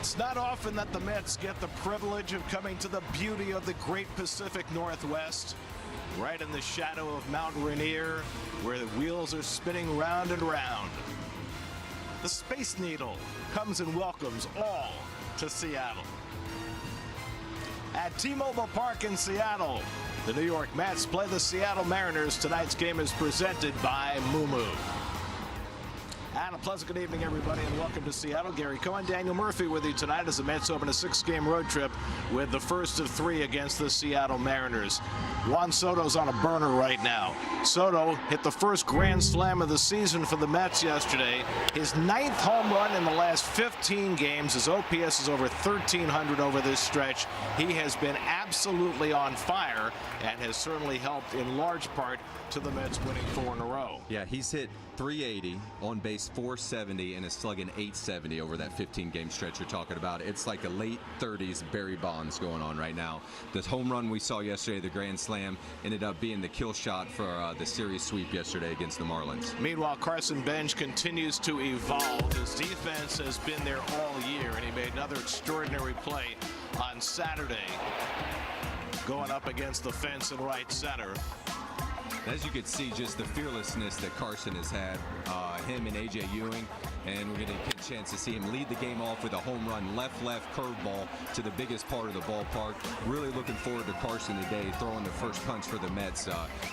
It's not often that the Mets get the privilege of coming to the beauty of the great Pacific Northwest, right in the shadow of Mount Rainier, where the wheels are spinning round and round. The Space Needle comes and welcomes all to Seattle. At T-Mobile Park in Seattle, the New York Mets play the Seattle Mariners. Tonight's game is presented by Moo Moo. And a pleasant good evening, everybody, and welcome to Seattle. Gary Cohen, Daniel Murphy with you tonight as the Mets open a 6-game road trip with the first of 3 against the Seattle Mariners. Juan Soto's on a burner right now. Soto hit the first grand slam of the season for the Mets yesterday. His 9th home run in the last 15 games. His OPS is over 1,300 over this stretch. He has been absolutely on fire and has certainly helped in large part to the Mets winning 4 in a row. Yeah, he's hit .380, on base .470, and is slugging .870 over that 15-game stretch you're talking about. It's like a late 30s Barry Bonds going on right now. This home run we saw yesterday, the grand slam, ended up being the kill shot for the series sweep yesterday against the Marlins. Meanwhile, Carson Bench continues to evolve. His defense has been there all year, and he made another extraordinary play on Saturday, going up against the fence in right center. As you could see, just the fearlessness that Carson has had, him and A.J. Ewing, and we're going to get a chance to see him lead the game off with a home run, left curveball to the biggest part of the ballpark. Really looking forward to Carson today, throwing the first punch for the Mets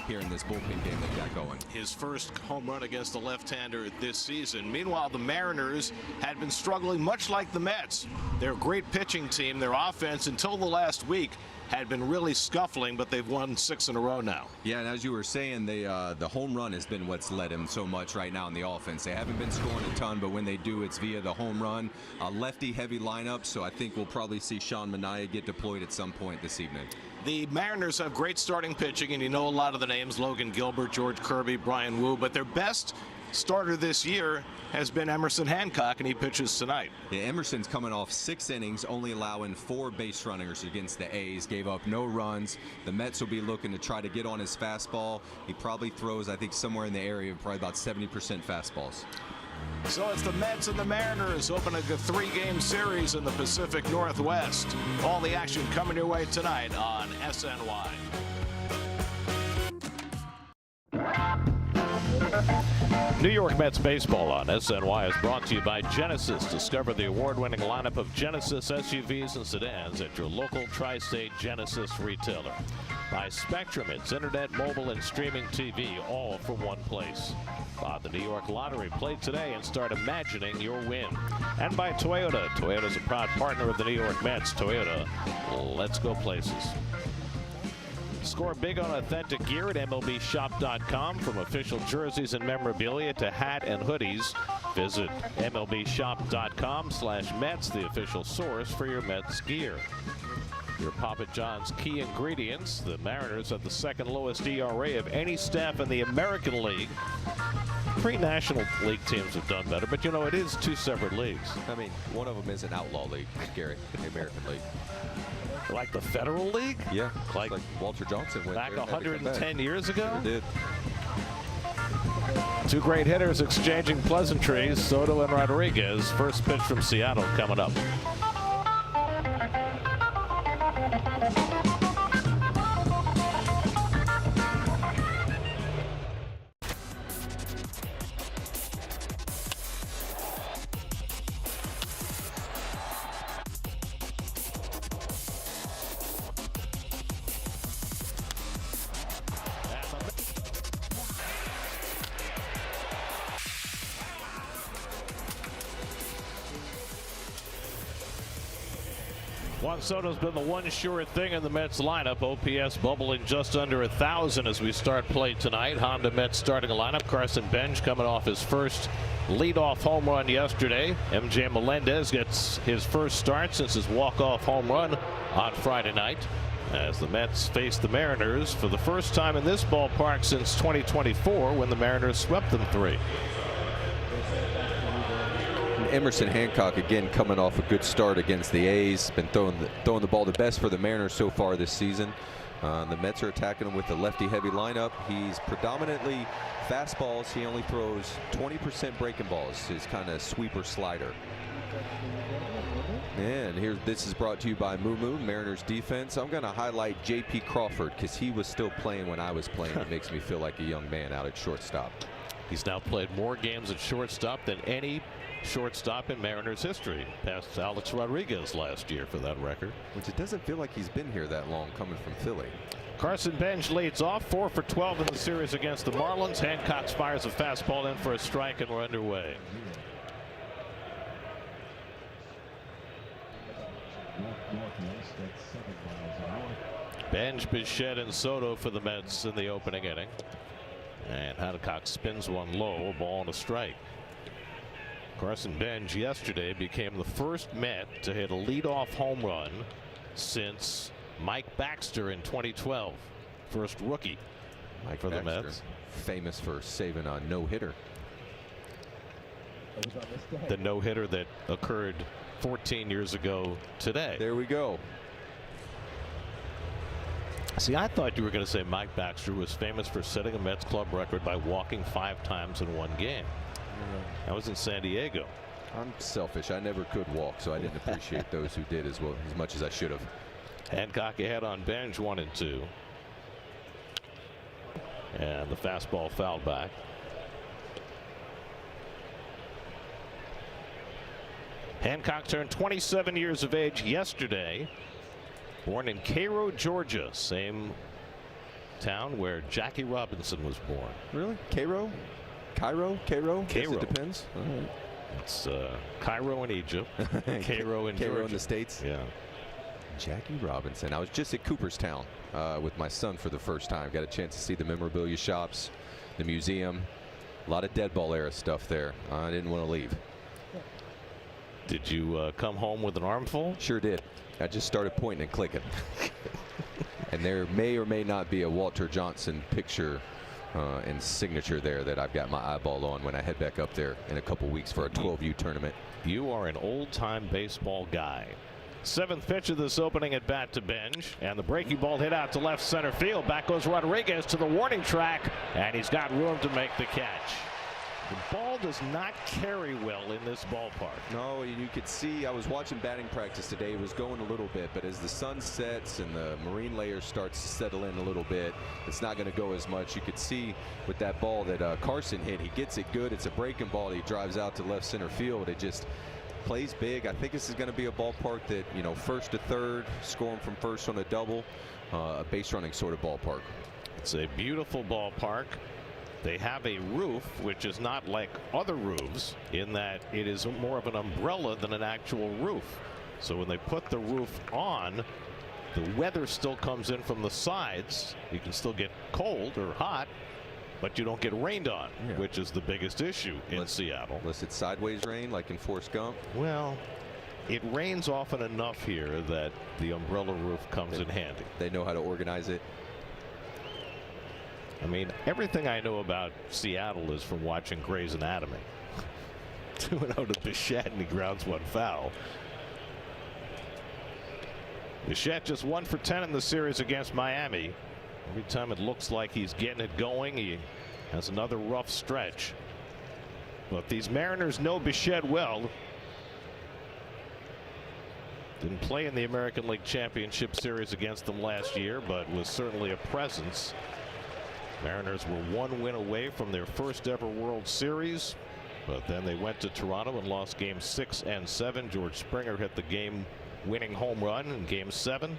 here in this bullpen game they got going. His first home run against the left-hander this season. Meanwhile, the Mariners had been struggling much like the Mets. They're a great pitching team. Their offense, until the last week, had been really scuffling, but they've won 6 in a row now. Yeah, and as you were saying, the home run has been what's led him so much right now in the offense. They haven't been scoring a ton, but when they do, it's via the home run. A lefty-heavy lineup, so I think we'll probably see Sean Manaea get deployed at some point this evening. The Mariners have great starting pitching, and you know a lot of the names: Logan Gilbert, George Kirby, Brian Wu, but their best starter this year has been Emerson Hancock, and he pitches tonight. Yeah, Emerson's coming off 6 innings, only allowing 4 base runners against the A's, gave up no runs. The Mets will be looking to try to get on his fastball. He probably throws, I think, somewhere in the area of probably about 70% fastballs. So it's the Mets and the Mariners opening a 3-game series in the Pacific Northwest. All the action coming your way tonight on SNY. New York Mets baseball on SNY is brought to you by Genesis. Discover the award-winning lineup of Genesis SUVs and sedans at your local tri-state Genesis retailer. By Spectrum, it's internet, mobile, and streaming TV, all from one place. Buy the New York Lottery. Play today and start imagining your win. And by Toyota. Toyota's a proud partner of the New York Mets. Toyota, let's go places. Score big on authentic gear at MLBshop.com. From official jerseys and memorabilia to hat and hoodies, visit MLBshop.com/Mets, the official source for your Mets gear. Your Papa John's key ingredients. The Mariners have the 2nd lowest ERA of any staff in the American League. 3 National League teams have done better, but you know, it is 2 separate leagues. I mean, one of them is an outlaw league, Gary, the American League. Like the Federal League? Yeah, like Walter Johnson went back there 110 years ago? Sure did. 2 great hitters exchanging pleasantries, Soto and Rodriguez. First pitch from Seattle coming up. Juan Soto's been the one sure thing in the Mets lineup. OPS bubbling just under 1,000 as we start play tonight. Honda Mets starting a lineup. Carson Bench coming off his first leadoff home run yesterday. MJ Melendez gets his first start since his walk-off home run on Friday night, as the Mets face the Mariners for the first time in this ballpark since 2024, when the Mariners swept them 3. Emerson Hancock again coming off a good start against the A's. Been throwing the ball the best for the Mariners so far this season. The Mets are attacking him with a lefty-heavy lineup. He's predominantly fastballs. He only throws 20% breaking balls, his kind of sweeper slider. And here, this is brought to you by Moo Mariners defense. I'm going to highlight J.P. Crawford because he was still playing when I was playing. It makes me feel like a young man out at shortstop. He's now played more games at shortstop than any shortstop in Mariners history, past Alex Rodriguez last year for that record. Which it doesn't feel like he's been here that long coming from Philly. Carson Bench leads off 4 for 12 in the series against the Marlins. Hancock fires a fastball in for a strike, and we're underway. Bench, Bichette, and Soto for the Mets in the opening inning. And Hancock spins one low, a ball and a strike. Carson Bench yesterday became the first Met to hit a leadoff home run since Mike Baxter in 2012. First rookie for the Mets. Famous for saving a no-hitter. The no-hitter that occurred 14 years ago today. There we go. See, I thought you were going to say Mike Baxter was famous for setting a Mets club record by walking 5 times in one game. That was in San Diego. I'm selfish. I never could walk, so I didn't appreciate those who did as much as I should have. Hancock ahead on Bench 1-2. And the fastball fouled back. Hancock turned 27 years of age yesterday. Born in Cairo, Georgia, same town where Jackie Robinson was born. Really? Cairo? Cairo? It depends. All right. It's Cairo in Egypt, Cairo in Cairo Georgia. in the States. Yeah. Jackie Robinson. I was just at Cooperstown with my son for the first time. Got a chance to see the memorabilia shops, the museum. A lot of dead ball era stuff there. I didn't want to leave. Did you come home with an armful? Sure did. I just started pointing and clicking. And there may or may not be a Walter Johnson picture and signature there that I've got my eyeball on when I head back up there in a couple weeks for a 12U tournament. You are an old-time baseball guy. 7th pitch of this opening at bat to Bench, and the breaking ball hit out to left center field. Back goes Rodriguez to the warning track, and he's got room to make the catch. The ball does not carry well in this ballpark. No, you could see, I was watching batting practice today. It was going a little bit, but as the sun sets and the marine layer starts to settle in a little bit, it's not going to go as much. You could see with that ball that Carson hit, he gets it good. It's a breaking ball. He drives out to left center field. It just plays big. I think this is going to be a ballpark that, you know, first to third, scoring from first on a double, a base running sort of ballpark. It's a beautiful ballpark. They have a roof which is not like other roofs in that it is more of an umbrella than an actual roof. So when they put the roof on, the weather still comes in from the sides. You can still get cold or hot, but you don't get rained on, which is the biggest issue in Seattle. Unless it's sideways rain like in Forrest Gump. Well, it rains often enough here that the umbrella roof comes in handy. They know how to organize it. I mean, everything I know about Seattle is from watching Grey's Anatomy. 2-0 to Bichette, and he grounds one foul. Bichette just 1 for 10 in the series against Miami. Every time it looks like he's getting it going, he has another rough stretch. But these Mariners know Bichette well. Didn't play in the American League Championship Series against them last year, but was certainly a presence. Mariners were 1 win away from their first ever World Series, but then they went to Toronto and lost games 6 and 7. George Springer hit the game-winning home run in game 7,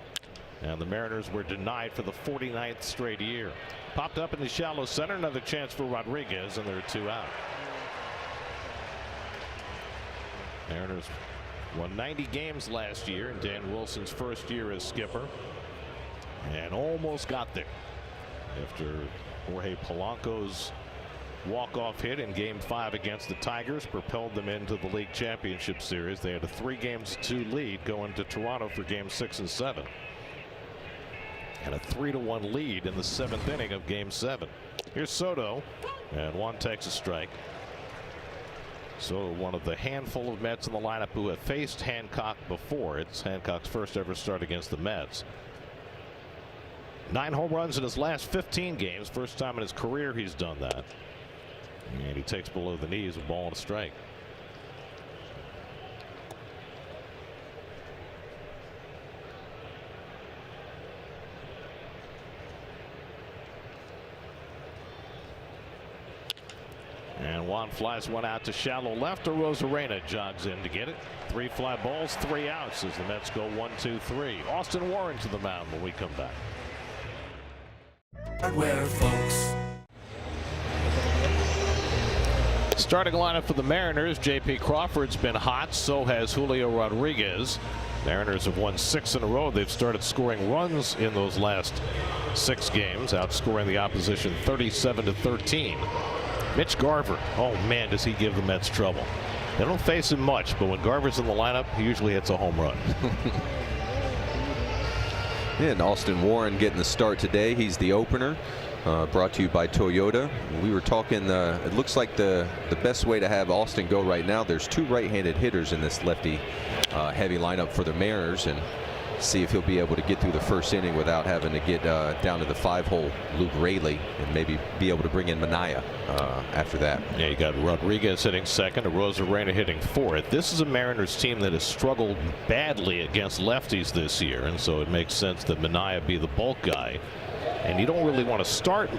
and the Mariners were denied for the 49th straight year. Popped up in the shallow center, another chance for Rodriguez, and there are 2 out. Mariners won 90 games last year in Dan Wilson's first year as skipper, and almost got there after Jorge Polanco's walk-off hit in game 5 against the Tigers propelled them into the league championship series. They had a 3-2 lead going to Toronto for game 6 and 7, and a 3-1 lead in the 7th inning of game 7. Here's Soto, and one takes a strike. So one of the handful of Mets in the lineup who have faced Hancock before. It's Hancock's first ever start against the Mets. 9 home runs in his last 15 games. First time in his career he's done that. And he takes below the knees, a ball and a strike. on, flies one out to shallow left. Rosarena jogs in to get it. 3 fly balls, 3 outs as the Mets go 1-2-3. Austin Warren to the mound when we come back. Hardware, folks. Starting lineup for the Mariners, J.P. Crawford's been hot, so has Julio Rodriguez. Mariners have won 6 in a row. They've started scoring runs in those last 6 games, outscoring the opposition 37-13. Mitch Garver, oh man, does he give the Mets trouble. They don't face him much, but when Garver's in the lineup, he usually hits a home run. And Austin Warren getting the start today. He's the opener. Brought to you by Toyota. We were talking, it looks like the best way to have Austin go right now, there's 2 right-handed hitters in this lefty heavy lineup for the Mariners, and see if he'll be able to get through the first inning without having to get down to the 5-hole Luke Raley, and maybe be able to bring in Manaea after that. Yeah, you got Rodriguez hitting second, Rosarena hitting fourth. This is a Mariners team that has struggled badly against lefties this year, and so it makes sense that Manaea be the bulk guy. And you don't really want to start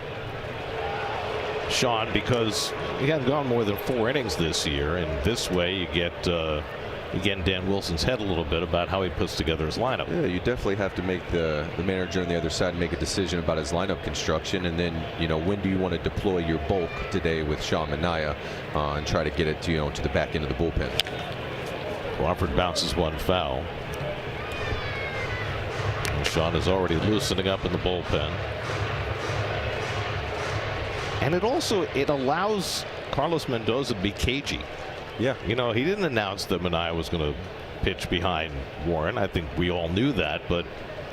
Sean because he hasn't gone more than 4 innings this year, and this way you get again Dan Wilson's head a little bit about how he puts together his lineup. Yeah, you definitely have to make the manager on the other side make a decision about his lineup construction, and then when do you want to deploy your bulk today with Sean Manaea and try to get it to to the back end of the bullpen. Crawford bounces one foul. And Sean is already loosening up in the bullpen. And it allows Carlos Mendoza to be cagey. Yeah. He didn't announce that Manaea was going to pitch behind Warren. I think we all knew that, but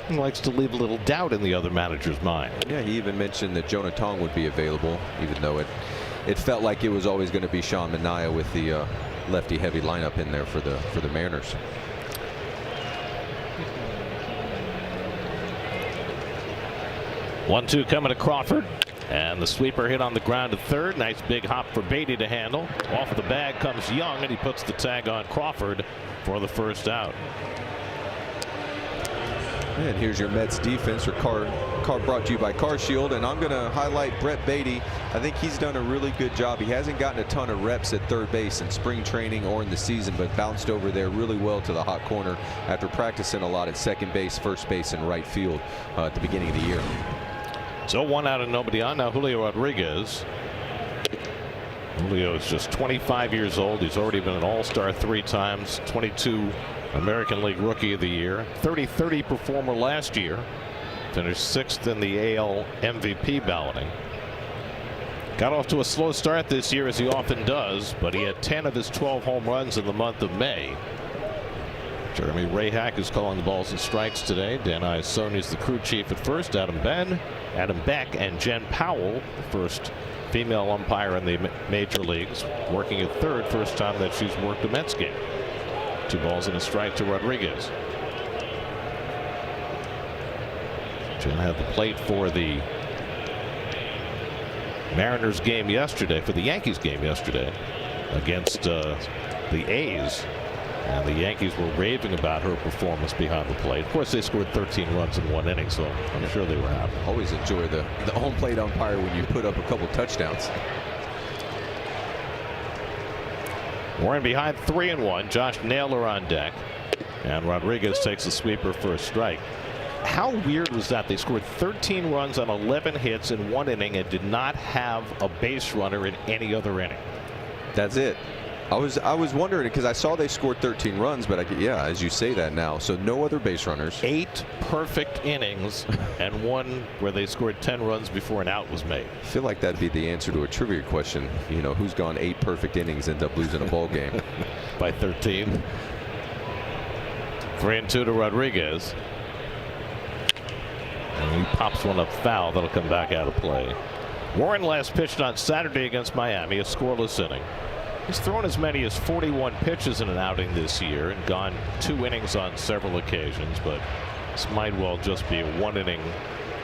he likes to leave a little doubt in the other manager's mind. Yeah, he even mentioned that Jonah Tong would be available, even though it felt like it was always going to be Sean Manaea with the lefty heavy lineup in there for the Mariners. One-two coming to Crawford. And the sweeper hit on the ground to third. Nice big hop for Beatty to handle. Off the bag comes Young, and he puts the tag on Crawford for the first out. And here's your Mets defense, or car brought to you by Car Shield. And I'm going to highlight Brett Beatty. I think he's done a really good job. He hasn't gotten a ton of reps at third base in spring training or in the season, but bounced over there really well to the hot corner after practicing a lot at second base, first base, and right field at the beginning of the year. So 1 out and nobody on. Now Julio Rodriguez. Julio is just 25 years old. He's already been an all-star 3 times. 22 American League Rookie of the Year. 30-30 performer last year. Finished 6th in the AL MVP balloting. Got off to a slow start this year, as he often does, but he had 10 of his 12 home runs in the month of May. Jeremy Rayhack is calling the balls and strikes today. Dan Iasone is the crew chief at first. Adam Beck, and Jen Powell, the first female umpire in the major leagues, working at third. First time that she's worked a Mets game. 2 balls and a strike to Rodriguez. Jen had the plate for the Mariners game yesterday, for the Yankees game yesterday against the A's. And the Yankees were raving about her performance behind the plate. Of course, they scored 13 runs in 1 inning, so I'm sure they were happy. Always enjoy the home plate umpire when you put up a couple touchdowns. Warren behind 3-1. Josh Naylor on deck. And Rodriguez takes the sweeper for a strike. How weird was that? They scored 13 runs on 11 hits in 1 inning and did not have a base runner in any other inning. That's it. I was wondering, because I saw they scored 13 runs, but yeah, as you say that now, so no other base runners. 8 perfect innings and 1 where they scored 10 runs before an out was made. I feel like that'd be the answer to a trivia question. Who's gone 8 perfect innings, ends up losing a ball game by 13. 3-2 to Rodriguez. And he pops one up foul. That'll come back out of play. Warren last pitched on Saturday against Miami, a scoreless inning. He's thrown as many as 41 pitches in an outing this year and gone 2 innings on several occasions, but this might well just be a 1-inning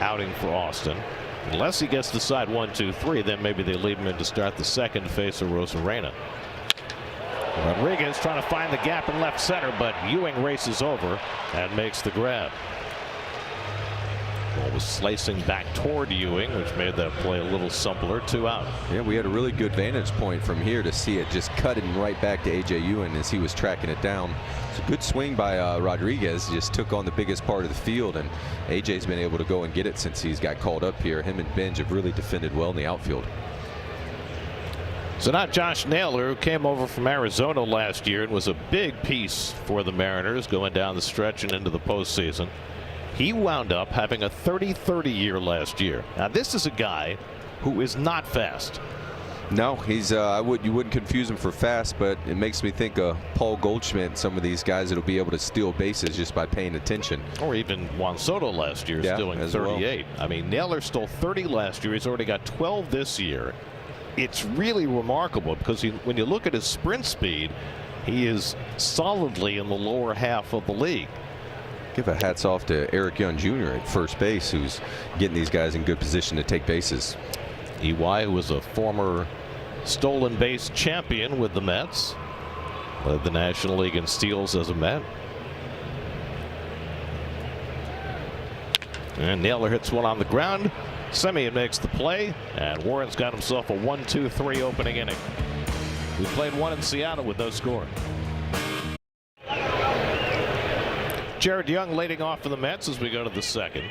outing for Austin. Unless he gets the side 1-2-3, then maybe they leave him in to start the second to face a Rosarena. Rodriguez trying to find the gap in left center, but Ewing races over and makes the grab. Ball was slicing back toward Ewing, which made that play a little simpler. 2 out. Yeah, we had a really good vantage point from here to see it just cutting right back to A.J. Ewing as he was tracking it down. It's a good swing by Rodriguez. He just took on the biggest part of the field, and A.J.'s been able to go and get it since he's got called up here. Him and Benj have really defended well in the outfield. So now Josh Naylor, who came over from Arizona last year and was a big piece for the Mariners going down the stretch and into the postseason. He wound up having a 30-30 year last year. Now this is a guy who is not fast. No, he's you wouldn't confuse him for fast, but it makes me think of Paul Goldschmidt and some of these guys that'll be able to steal bases just by paying attention. Or even Juan Soto last year, stealing 38. Well. I mean, Naylor stole 30 last year. He's already got 12 this year. It's really remarkable because when you look at his sprint speed, he is solidly in the lower half of the league. Give a hats off to Eric Young Jr. at first base, who's getting these guys in good position to take bases. EY, who was a former stolen base champion with the Mets, led the National League in steals as a Met. And Naylor hits one on the ground. Semien makes the play, and Warren's got himself a 1-2-3 opening inning. We played one in Seattle with no score. Jared Young leading off for the Mets as we go to the second.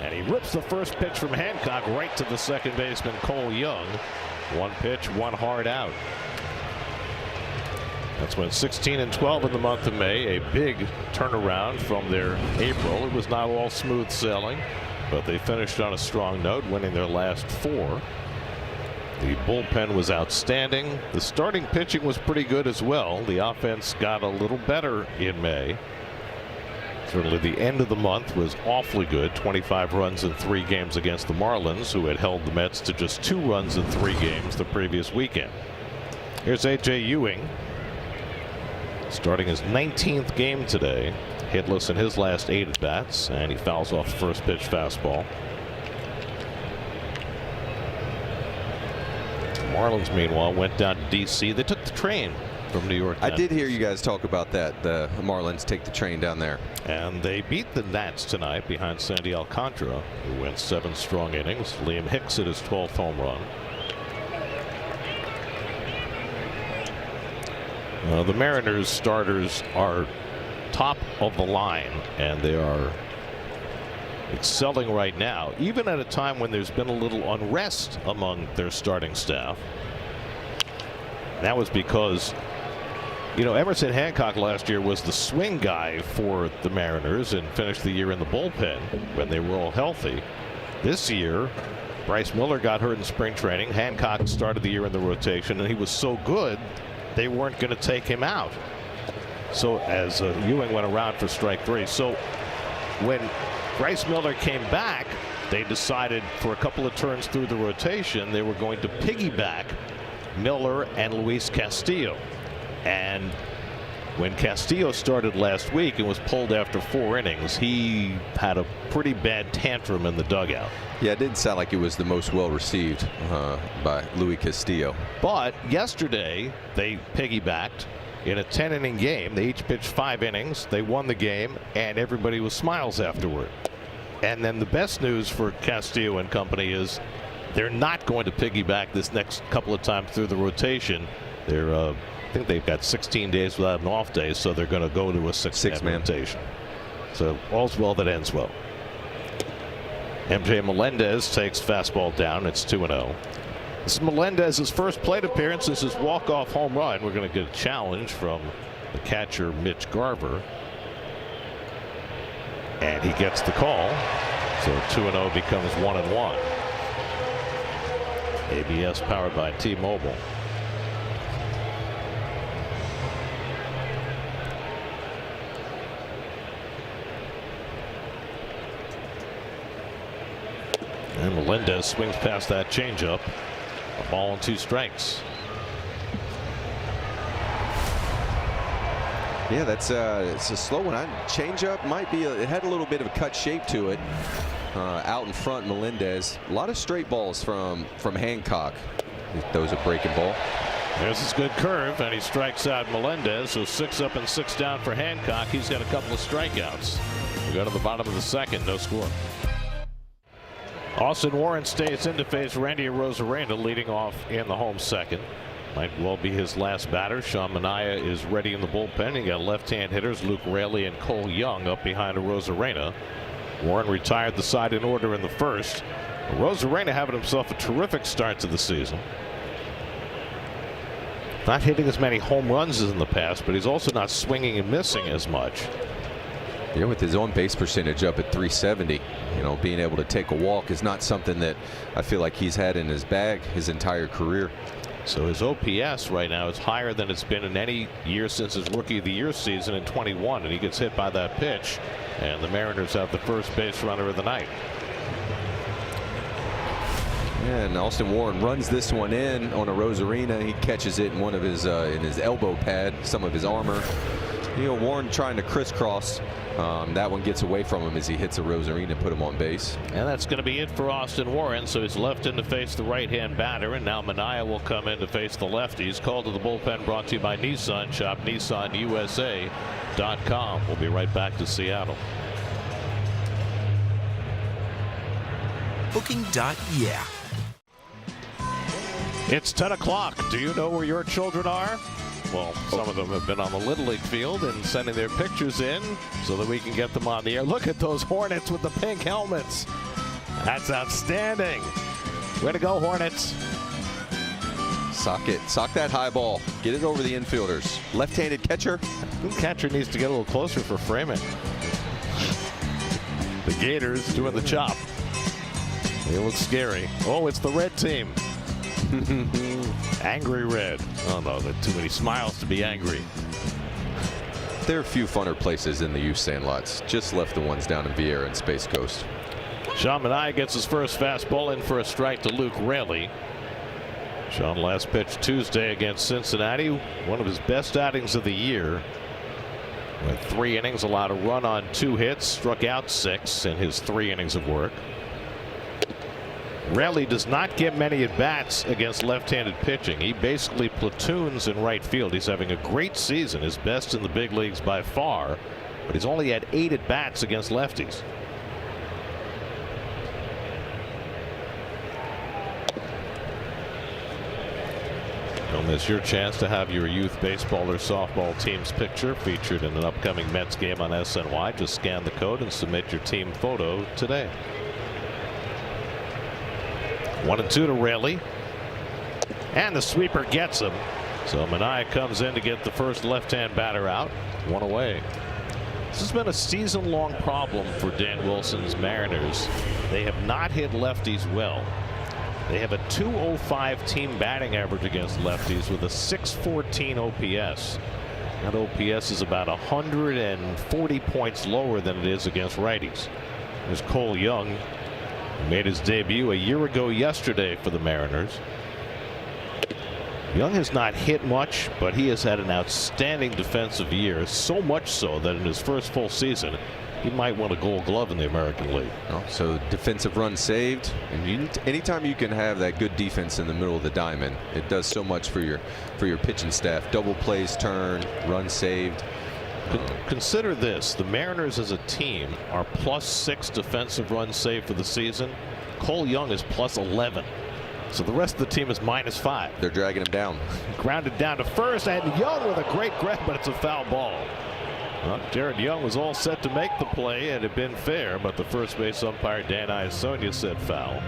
And he rips the first pitch from Hancock right to the second baseman, Cole Young. 1 pitch, 1 hard out. That's when 16-12 in the month of May. A big turnaround from their April. It was not all smooth sailing, but they finished on a strong note, winning their last 4. The bullpen was outstanding. The starting pitching was pretty good as well. The offense got a little better in May. Certainly the end of the month was awfully good. 25 runs in 3 games against the Marlins, who had held the Mets to just 2 runs in 3 games the previous weekend. Here's A.J. Ewing, starting his 19th game today. Hitless in his last 8 at bats, and he fouls off the first pitch fastball. Marlins, meanwhile, went down to D.C. They took the train from New York. I did hear you guys talk about that. The Marlins take the train down there. And they beat the Nats tonight behind Sandy Alcantara, who went 7 strong innings. Liam Hicks hit his 12th home run. The Mariners starters are top of the line, and they are excelling right now, even at a time when there's been a little unrest among their starting staff. That was because, you know, Emerson Hancock last year was the swing guy for the Mariners and finished the year in the bullpen when they were all healthy. This year, Bryce Miller got hurt in spring training. Hancock started the year in the rotation, and he was so good they weren't going to take him out. So as Ewing went around for strike 3. So when Bryce Miller came back, they decided for a couple of turns through the rotation they were going to piggyback Miller and Luis Castillo. And when Castillo started last week and was pulled after 4 innings, he had a pretty bad tantrum in the dugout. Yeah, it didn't sound like it was the most well received by Luis Castillo. But yesterday they piggybacked in a 10-inning game. They each pitched 5 innings. They won the game, and everybody was smiles afterward. And then the best news for Castillo and company is they're not going to piggyback this next couple of times through the rotation. They're I think they've got 16 days without an off day, so they're going to go to a 6-man rotation. So all's well that ends well. MJ Melendez takes fastball down. It's 2-0. This is Melendez's first plate appearance since his walk-off home run. We're going to get a challenge from the catcher Mitch Garver, and he gets the call. So 2-0 becomes 1-1. ABS powered by T-Mobile. And Melendez swings past that changeup. A ball and 2 strikes. Yeah, that's it's a slow one. Changeup might be. It had a little bit of a cut shape to it. Out in front, Melendez. A lot of straight balls from Hancock. Those a breaking ball. There's his good curve, and he strikes out Melendez. So 6 up and 6 down for Hancock. He's got a couple of strikeouts. We go to the bottom of the second. No score. Austin Warren stays in to face Randy Arozarena, leading off in the home second. Might well be his last batter. Sean Manaea is ready in the bullpen. You got left-hand hitters Luke Raley and Cole Young up behind Arozarena. Warren retired the side in order in the first. Arozarena having himself a terrific start to the season. Not hitting as many home runs as in the past, but he's also not swinging and missing as much. Yeah, with his on base percentage up at 370, being able to take a walk is not something that I feel like he's had in his bag his entire career. So his OPS right now is higher than it's been in any year since his Rookie of the Year season in 21, and he gets hit by that pitch, and the Mariners have the first base runner of the night. And Austin Warren runs this one in on Arozarena. He catches it in one of his in his elbow pad, some of his armor. Warren trying to crisscross. That one gets away from him as he hits Arozarena and put him on base. And that's going to be it for Austin Warren. So he's left in to face the right-hand batter, and now Manaea will come in to face the lefties. Call to the bullpen brought to you by Nissan. Shop NissanUSA.com. We'll be right back to Seattle. Booking.yeah. It's 10 o'clock. Do you know where your children are? Well, some of them have been on the Little League field and sending their pictures in so that we can get them on the air. Look at those Hornets with the pink helmets. That's outstanding. Way to go, Hornets. Sock it. Sock that high ball. Get it over the infielders. Left-handed catcher. The catcher needs to get a little closer for framing. The Gators doing the chop. They look scary. Oh, it's the red team. Angry red. Oh no, there are too many smiles to be angry. There are a few funner places in the youth sandlots. Just left the ones down in Vieira and Space Coast. Sean Manaea gets his first fastball in for a strike to Luke Raley. Sean last pitched Tuesday against Cincinnati. One of his best outings of the year. With 3 innings, allowed a run on 2 hits, struck out 6 in his 3 innings of work. Raley does not get many at-bats against left-handed pitching. He basically platoons in right field. He's having a great season, his best in the big leagues by far, but he's only had 8 at-bats against lefties. Don't miss your chance to have your youth baseball or softball team's picture featured in an upcoming Mets game on SNY. Just scan the code and submit your team photo today. 1-2 to Raley, and the sweeper gets him. So Manaea comes in to get the first left-hand batter out. 1 away. This has been a season-long problem for Dan Wilson's Mariners. They have not hit lefties well. They have a .205 team batting average against lefties with a .614 OPS. That OPS is about 140 points lower than it is against righties. There's Cole Young. He made his debut a year ago yesterday for the Mariners. Young has not hit much, but he has had an outstanding defensive year, so much so that in his first full season he might win a Gold Glove in the American League. So defensive run saved, and anytime you can have that good defense in the middle of the diamond, it does so much for your pitching staff. Double plays turn, run saved. Consider this: the Mariners as a team are +6 defensive runs saved for the season. Cole Young is +11. So the rest of the team is -5. They're dragging him down. Grounded down to first, and Young with a great grab, but it's a foul ball. Well, Jared Young was all set to make the play and had been fair, but the first base umpire Dan Iasonia said foul.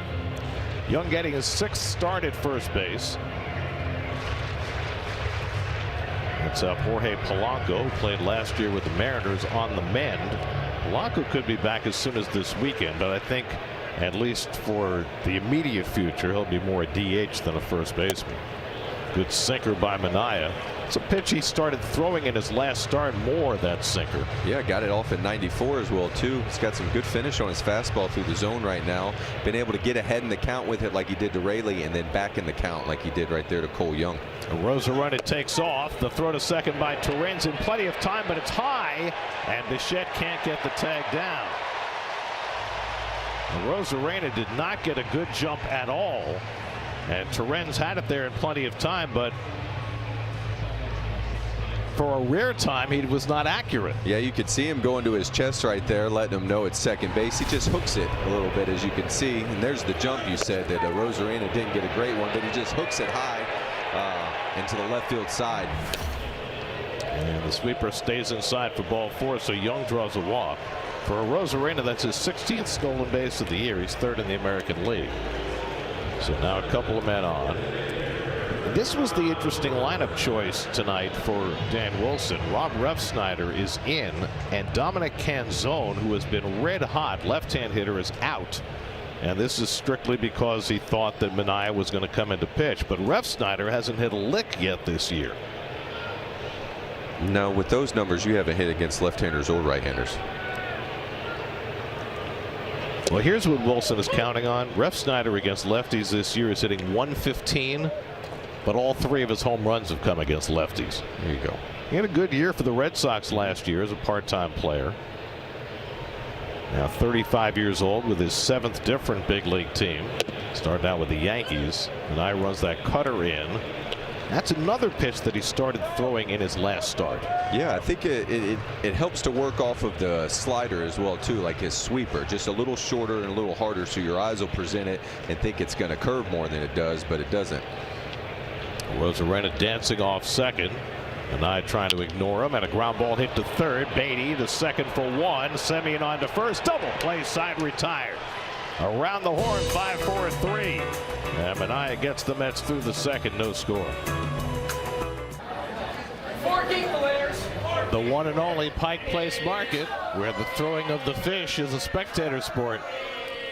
Young getting his 6th start at first base. It's Jorge Polanco, who played last year with the Mariners, on the mend. Polanco could be back as soon as this weekend, but I think at least for the immediate future he'll be more a DH than a first baseman. Good sinker by Manaea. It's a pitch he started throwing in his last start more, that sinker. Yeah, got it off at 94 as well too. He's got some good finish on his fastball through the zone right now. Been able to get ahead in the count with it like he did to Raley, and then back in the count like he did right there to Cole Young. Arozarena takes off. The throw to second by Torrens in plenty of time, but it's high, and Bichette can't get the tag down. Arozarena did not get a good jump at all, and Torrens had it there in plenty of time, but for a rare time, he was not accurate. Yeah, you could see him going to his chest right there, letting him know it's second base. He just hooks it a little bit, as you can see. And there's the jump you said that Rosarena didn't get a great one, but he just hooks it high into the left field side. And the sweeper stays inside for ball 4, so Young draws a walk. For Rosarena, that's his 16th stolen base of the year. He's third in the American League. So now a couple of men on. This was the interesting lineup choice tonight for Dan Wilson. Rob Refsnyder is in, and Dominic Canzone, who has been red hot left-hand hitter, is out. And this is strictly because he thought that Minaya was going to come into pitch. But Refsnyder hasn't hit a lick yet this year. No, with those numbers, you haven't hit against left-handers or right-handers. Well, here's what Wilson is counting on. Refsnyder against lefties this year is hitting .115, but all 3 of his home runs have come against lefties. There you go. He had a good year for the Red Sox last year as a part-time player. Now 35 years old with his 7th different big league team. Started out with the Yankees, and I runs that cutter in. That's another pitch that he started throwing in his last start. Yeah, I think it helps to work off of the slider as well too, like his sweeper, just a little shorter and a little harder, so your eyes will present it and think it's going to curve more than it does, but it doesn't. Rosarena dancing off second, and I trying to ignore him, and a ground ball hit to third. Beatty to second for 1. Semien on to first. Double play, side retired. Around the horn, 5-4-3. And Minaya gets the Mets through the second, no score. The one and only Pike Place Market, where the throwing of the fish is a spectator sport.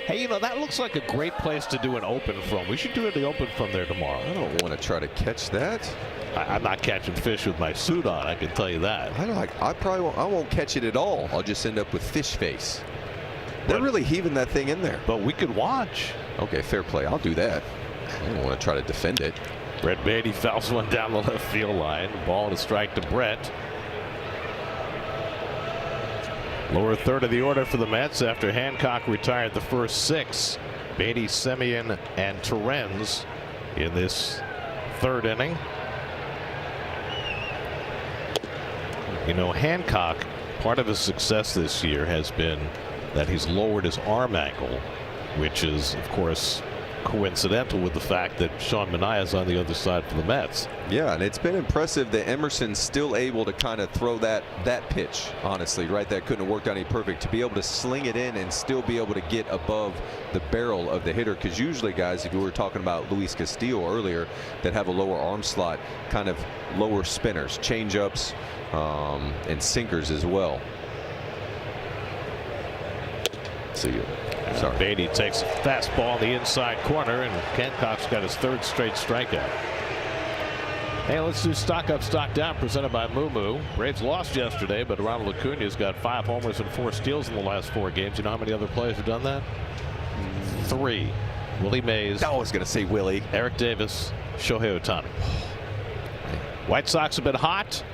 Hey, you know, that looks like a great place to do an open from. We should do the open from there tomorrow. I don't want to try to catch that. I'm not catching fish with my suit on, I can tell you that. I won't catch it at all. I'll just end up with fish face. They're really heaving that thing in there. But we could watch. Okay, fair play. I'll do that. I don't want to try to defend it. Brett Beatty fouls one down the left field line. Ball to strike to Brett. Lower third of the order for the Mets after Hancock retired the first 6. Beatty, Semien, and Torrens in this third inning. You know, Hancock, part of his success this year has been that he's lowered his arm angle, which is, of course, coincidental with the fact that Sean Minaya is on the other side for the Mets. Yeah, and it's been impressive that Emerson's still able to kind of throw that pitch, honestly, right? That couldn't have worked out any perfect, to be able to sling it in and still be able to get above the barrel of the hitter. Because usually, guys, if you were talking about Luis Castillo earlier, that have a lower arm slot, kind of lower spinners, change-ups, and sinkers as well. See you. Sorry. Beatty takes a fastball in the inside corner, and Hancock's got his 3rd straight strikeout. Hey, let's do stock up, stock down, presented by Moo. Braves lost yesterday, but Ronald Acuna's got 5 homers and 4 steals in the last 4 games. You know how many other players have done that? 3. Willie Mays. I was going to say Willie. Eric Davis, Shohei Ohtani. White Sox have been hot.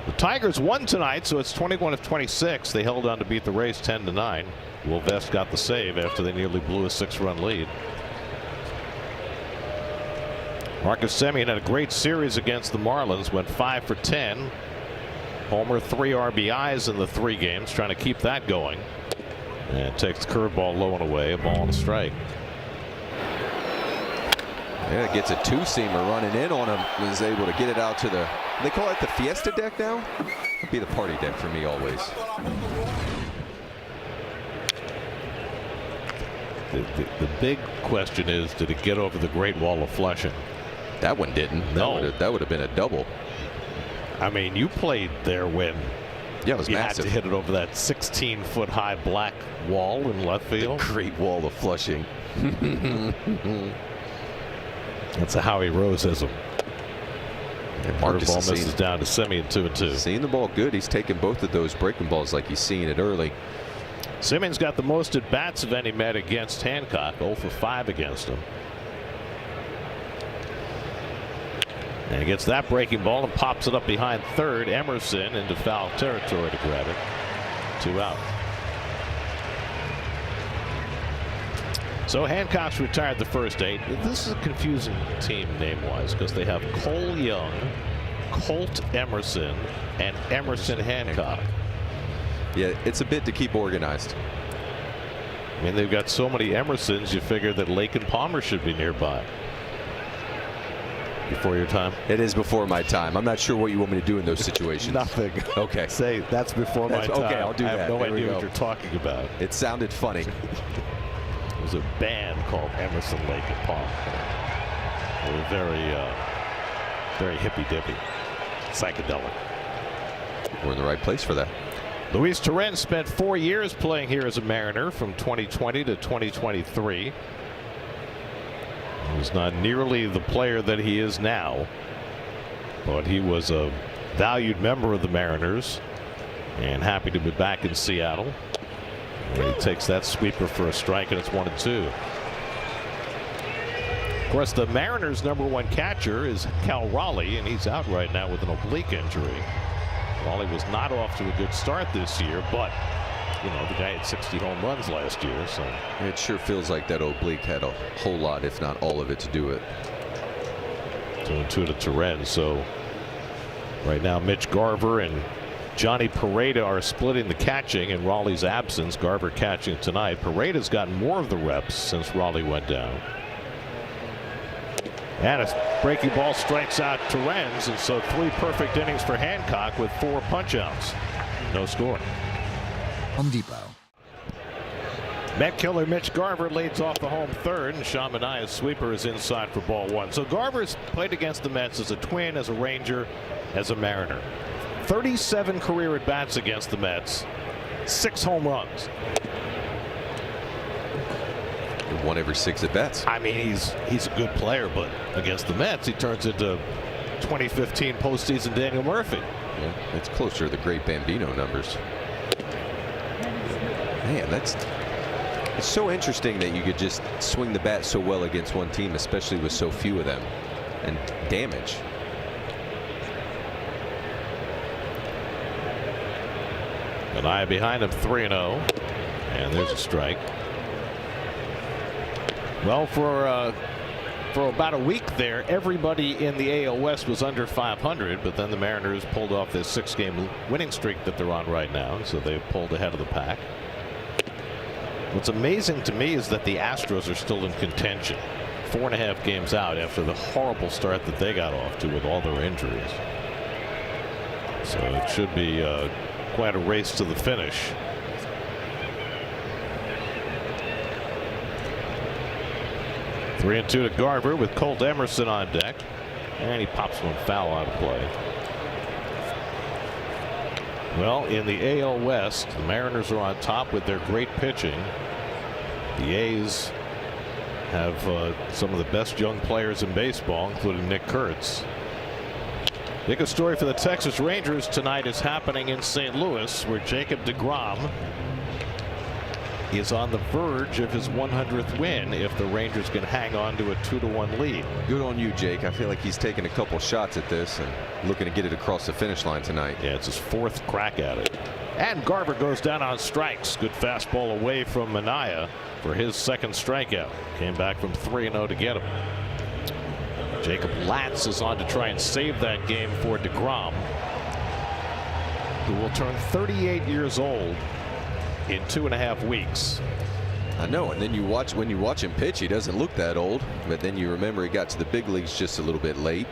The Tigers won tonight, so it's 21 of 26. They held on to beat the Rays 10-9. Will Vest got the save after they nearly blew a 6-run lead. Marcus Semien had a great series against the Marlins, went 5 for 10. Homer, 3 RBIs in the 3 games, trying to keep that going. And takes the curveball low and away, a ball and a strike. Yeah, gets a 2-seamer running in on him. Is able to get it out to the, they call it the Fiesta deck now? It'd be the party deck for me always. The big question is, did it get over the Great Wall of Flushing? That one didn't. No. That would have been a double. I mean, you played there when it was you massive. had to hit it over that 16-foot high black wall in left field. The Great Wall of Flushing. That's a Howie Roseism. Marcus ball misses down to Semien, 2-2. Seeing the ball good. He's taking both of those breaking balls like he's seeing it early. Semien's got the most at bats of any Met against Hancock, 0 for 5 against him. And he gets that breaking ball and pops it up behind third. Emerson into foul territory to grab it. 2 out. So Hancock's retired the first 8. This is a confusing team name-wise because they have Cole Young, Colt Emerson and Emerson Hancock. Yeah, it's a bit to keep organized. I mean, they've got so many Emersons, you figure that Lake and Palmer should be nearby. Before your time? It is before my time. I'm not sure what you want me to do in those situations. Nothing. Okay. Say, that's before my time. Okay, I'll do that. I have no There we idea go. what you're talking about. It sounded funny. There's a band called Emerson, Lake and Palmer. They were very hippy-dippy, psychedelic. We're in the right place for that. Luis Torrens spent 4 years playing here as a Mariner from 2020 to 2023. He's not nearly the player that he is now, but he was a valued member of the Mariners and happy to be back in Seattle. And he takes that sweeper for a strike, and it's 1-2. Of course, the Mariners' #1 catcher is Cal Raleigh, and he's out right now with an oblique injury. Raleigh was not off to a good start this year, but you know, the guy had 60 home runs last year, so it sure feels like that oblique had a whole lot, if not all of it, to do it. 2-2 to Torrens. So right now, Mitch Garver and Johnny Pareda are splitting the catching in Raleigh's absence. Garver catching tonight. Pareda's gotten more of the reps since Raleigh went down. And a breaking ball strikes out Torrens, and so 3 perfect innings for Hancock with 4 punch-outs. No score. Home Depot. Met killer Mitch Garver leads off the home third, and Sean Manaea's sweeper is inside for ball 1. So Garver's played against the Mets as a Twin, as a Ranger, as a Mariner. 37 career at-bats against the Mets. 6 home runs. 1 every 6 at-bats. I mean, he's a good player, but against the Mets, he turns into 2015 postseason Daniel Murphy. Yeah, it's closer to the great Bambino numbers. Man, it's so interesting that you could just swing the bat so well against one team, especially with so few of them, and damage. Manaea behind him, 3-0, and there's a strike. Well, for about a week there, everybody in the AL West was under 500, but then the Mariners pulled off this 6-game winning streak that they're on right now, so they've pulled ahead of the pack. What's amazing to me is that the Astros are still in contention, 4.5 games out after the horrible start that they got off to with all their injuries. So it should be quite a race to the finish. Three and 2 to Garver with Colt Emerson on deck, and he pops one foul out of play. Well, in the AL West, the Mariners are on top with their great pitching. The A's have some of the best young players in baseball, including Nick Kurtz. Biggest story for the Texas Rangers tonight is happening in St. Louis, where Jacob deGrom is on the verge of his 100th win if the Rangers can hang on to a 2-1 lead. Good on you, Jake. I feel like he's taking a couple shots at this and looking to get it across the finish line tonight. Yeah, it's his 4th crack at it. And Garver goes down on strikes. Good fastball away from Manaea for his 2nd strikeout. Came back from 3-0 to get him. Jacob Latz is on to try and save that game for deGrom, who will turn 38 years old in 2.5 weeks. I know, and then when you watch him pitch, he doesn't look that old, but then you remember he got to the big leagues just a little bit late.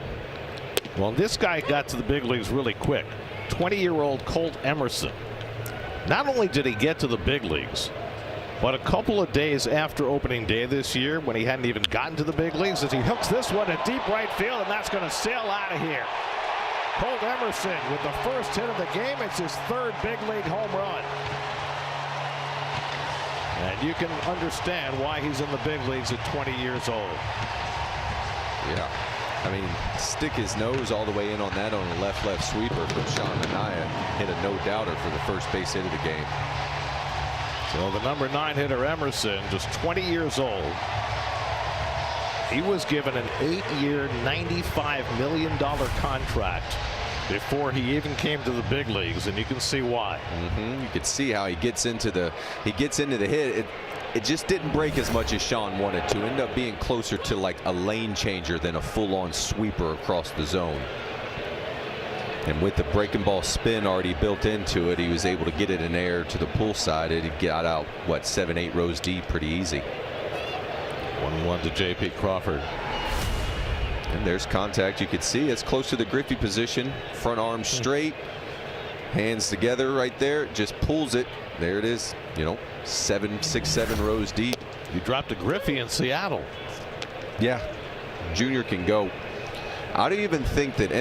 Well, this guy got to the big leagues really quick. 20-year-old Colt Emerson. Not only did he get to the big leagues, but a couple of days after opening day this year, when he hadn't even gotten to the big leagues, as he hooks this one to deep right field, and that's going to sail out of here. Colt Emerson with the first hit of the game. It's his 3rd big league home run. And you can understand why he's in the big leagues at 20 years old. Yeah. I mean, stick his nose all the way in on that on a left sweeper from Sean Manaea. Hit a no-doubter for the first base hit of the game. So the number 9 hitter Emerson, just 20 years old. He was given an 8-year, $95 million contract before he even came to the big leagues, and you can see why. You could see how he gets into the hit. It just didn't break as much as Sean wanted to. End up being closer to like a lane changer than a full-on sweeper across the zone. And with the breaking ball spin already built into it, he was able to get it in air to the pull side. It got out, what, 7-8 rows deep pretty easy. 1-1 to J.P. Crawford. And there's contact. You could see it's close to the Griffey position. Front arm straight. Hands together right there. Just pulls it. There it is. You know, 6, 7 rows deep. You dropped a Griffey in Seattle. Yeah. Junior can go. I don't even think that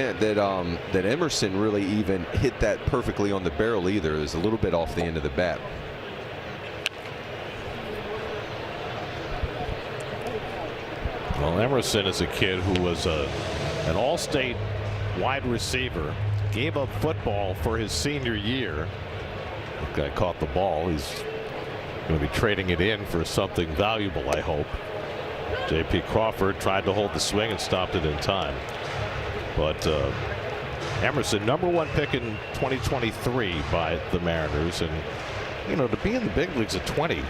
Emerson really even hit that perfectly on the barrel either. It was a little bit off the end of the bat. Well, Emerson is a kid who was an all-state wide receiver. Gave up football for his senior year. The guy caught the ball. He's going to be trading it in for something valuable, I hope. J.P. Crawford tried to hold the swing and stopped it in time. But Emerson, #1 pick in 2023 by the Mariners, and you know, to be in the big leagues at 20,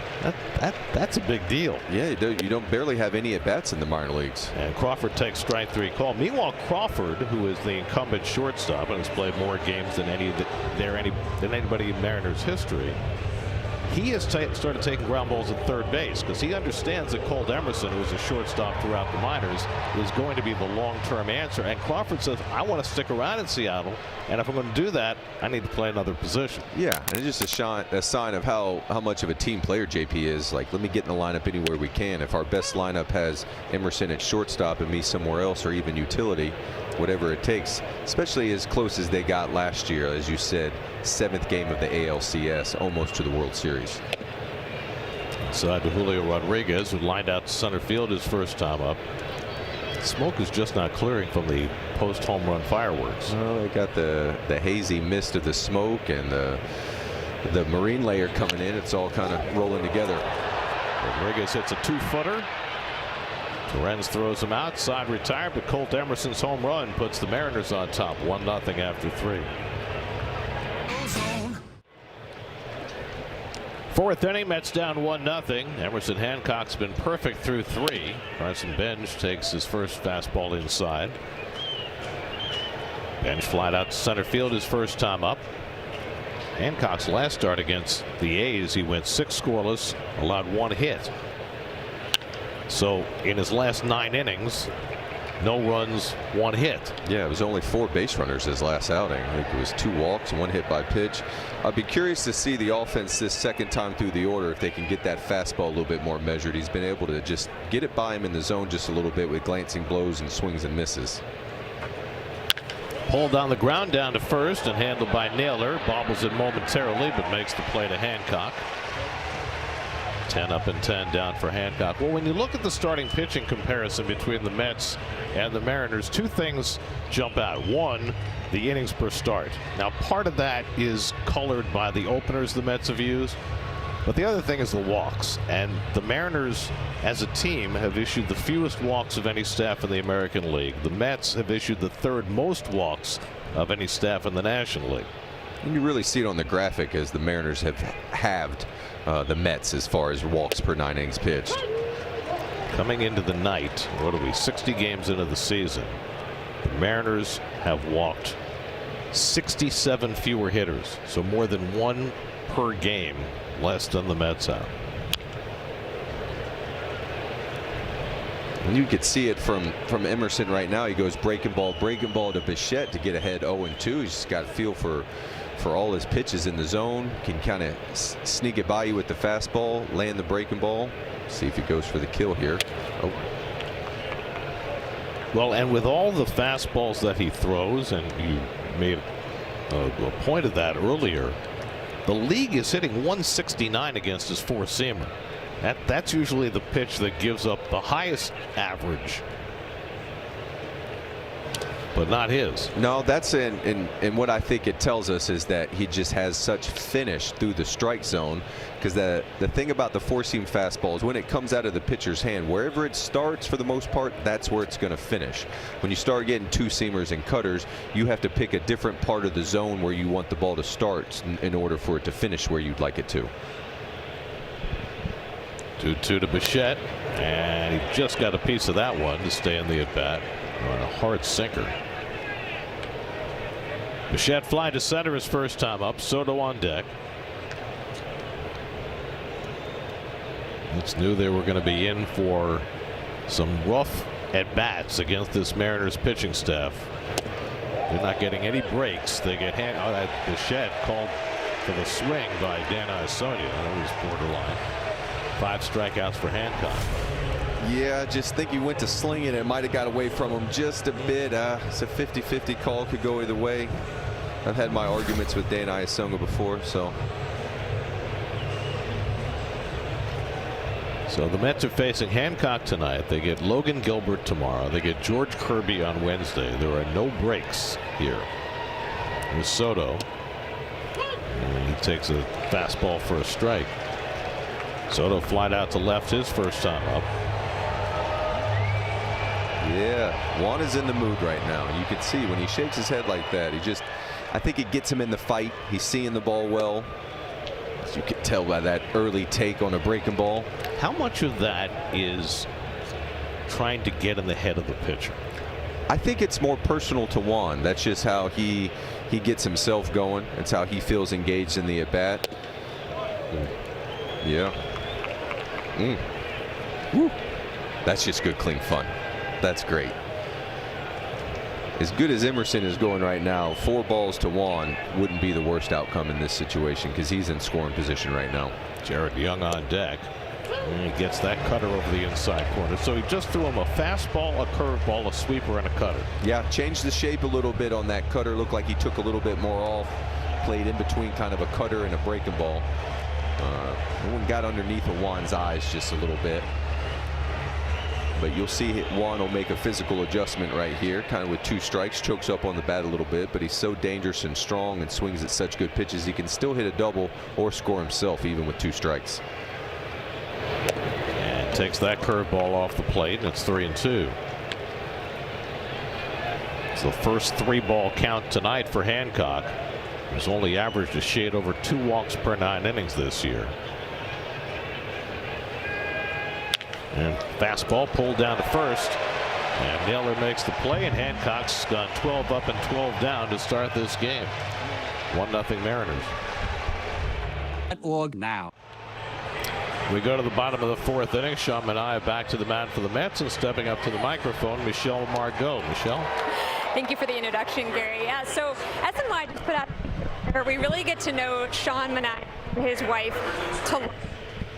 that's a big deal. Yeah, you don't barely have any at bats in the minor leagues. And Crawford takes strike 3 call. Meanwhile, Crawford, who is the incumbent shortstop and has played more games than anybody in Mariners history, he has started taking ground balls at third base because he understands that Colt Emerson, who was a shortstop throughout the minors, is going to be the long-term answer. And Crawford says, I want to stick around in Seattle, and if I'm going to do that, I need to play another position. Yeah, and it's just a sign of how much of a team player JP is. Like, let me get in the lineup anywhere we can. If our best lineup has Emerson at shortstop and me somewhere else, or even utility, whatever it takes, especially as close as they got last year, as you said, 7th game of the ALCS, almost to the World Series. Inside to Julio Rodriguez, who lined out to center field his first time up. Smoke is just not clearing from the post home run fireworks. Well, they got the hazy mist of the smoke and the marine layer coming in. It's all kind of rolling together. Rodriguez hits a 2-footer. Torrens throws him out. Side retired, but Colt Emerson's home run puts the Mariners on top 1-0 after 3. 4th inning, Mets down 1-0. Emerson Hancock's been perfect through 3. Carson Bench takes his first fastball inside. Bench flied out to center field his first time up. Hancock's last start against the A's, he went 6 scoreless, allowed 1 hit. So in his last 9 innings, no runs, 1 hit. Yeah, it was only 4 base runners his last outing. I think it was 2 walks, 1 hit by pitch. I'd be curious to see the offense this second time through the order if they can get that fastball a little bit more measured. He's been able to just get it by him in the zone just a little bit with glancing blows and swings and misses. Pulled on the ground down to first and handled by Naylor. Bobbles it momentarily but makes the play to Hancock. 10 up and 10 down for Hancock. Well, when you look at the starting pitching comparison between the Mets and the Mariners, 2 things jump out. 1, the innings per start. Now, part of that is colored by the openers the Mets have used, but the other thing is the walks. And the Mariners, as a team, have issued the fewest walks of any staff in the American League. The Mets have issued the 3rd most walks of any staff in the National League. And you really see it on the graphic as the Mariners have halved the Mets as far as walks per 9 innings pitched. Coming into the night, what are we, 60 games into the season, the Mariners have walked 67 fewer hitters, so more than 1 per game less than the Mets have. And you could see it from Emerson right now. He goes breaking ball to Bichette to get ahead 0-2. He's just got a feel for all his pitches in the zone. Can kind of sneak it by you with the fastball, land the breaking ball. See if he goes for the kill here. Oh. Well, and with all the fastballs that he throws, and you made a point of that earlier, the league is hitting 169 against his 4-seamer. That's usually the pitch that gives up the highest average, but not his. No, that's in what I think it tells us is that he just has such finish through the strike zone, because the thing about the 4-seam fastball is when it comes out of the pitcher's hand, wherever it starts for the most part, that's where it's going to finish. When you start getting 2-seamers and cutters, you have to pick a different part of the zone where you want the ball to start in order for it to finish where you'd like it to. 2-2 to Bichette, and he just got a piece of that one to stay in the at-bat on a hard sinker. Bichette fly to center his first time up. Soto on deck. It's knew they were going to be in for some rough at bats against this Mariners pitching staff. They're not getting any breaks. They get that Bichette called for the swing by Dan Iasonia. That was borderline. 5 strikeouts for Hancock. Yeah, just think he went to sling it. It might have got away from him just a bit. It's a 50-50 call. Could go either way. I've had my arguments with Dan Iasonia before, so. So the Mets are facing Hancock tonight. They get Logan Gilbert tomorrow. They get George Kirby on Wednesday. There are no breaks here. With Soto. And he takes a fastball for a strike. Soto flied out to left his first time up. Yeah, Juan is in the mood right now. You can see when he shakes his head like that, I think it gets him in the fight. He's seeing the ball well. As you can tell by that early take on a breaking ball. How much of that is trying to get in the head of the pitcher? I think it's more personal to Juan. That's just how he gets himself going. It's how he feels engaged in the at bat. Yeah. Woo. That's just good, clean fun. That's great. As good as Emerson is going right now, 4 balls to Juan wouldn't be the worst outcome in this situation because he's in scoring position right now. Jared Young on deck. And he gets that cutter over the inside corner. So he just threw him a fastball, a curveball, a sweeper, and a cutter. Yeah, changed the shape a little bit on that cutter. Looked like he took a little bit more off. Played in between kind of a cutter and a breaking ball. One got underneath of Juan's eyes just a little bit. But you'll see Juan will make a physical adjustment right here, kind of with 2 strikes, chokes up on the bat a little bit, but he's so dangerous and strong and swings at such good pitches he can still hit a double or score himself even with 2 strikes. And takes that curveball off the plate, and it's 3-2. It's the first 3-ball count tonight for Hancock. He's only averaged a shade over 2 walks per 9 innings this year. And fastball pulled down to first, and Naylor makes the play, and Hancock's gone 12 up and 12 down to start this game. 1-0 Mariners. .org now. We go to the bottom of the 4th inning. Sean Manaea back to the mound for the Mets, and stepping up to the microphone, Michelle Margot. Michelle. Thank you for the introduction, Gary. Yeah, so SNY just put out where we really get to know Sean Manaea, his wife.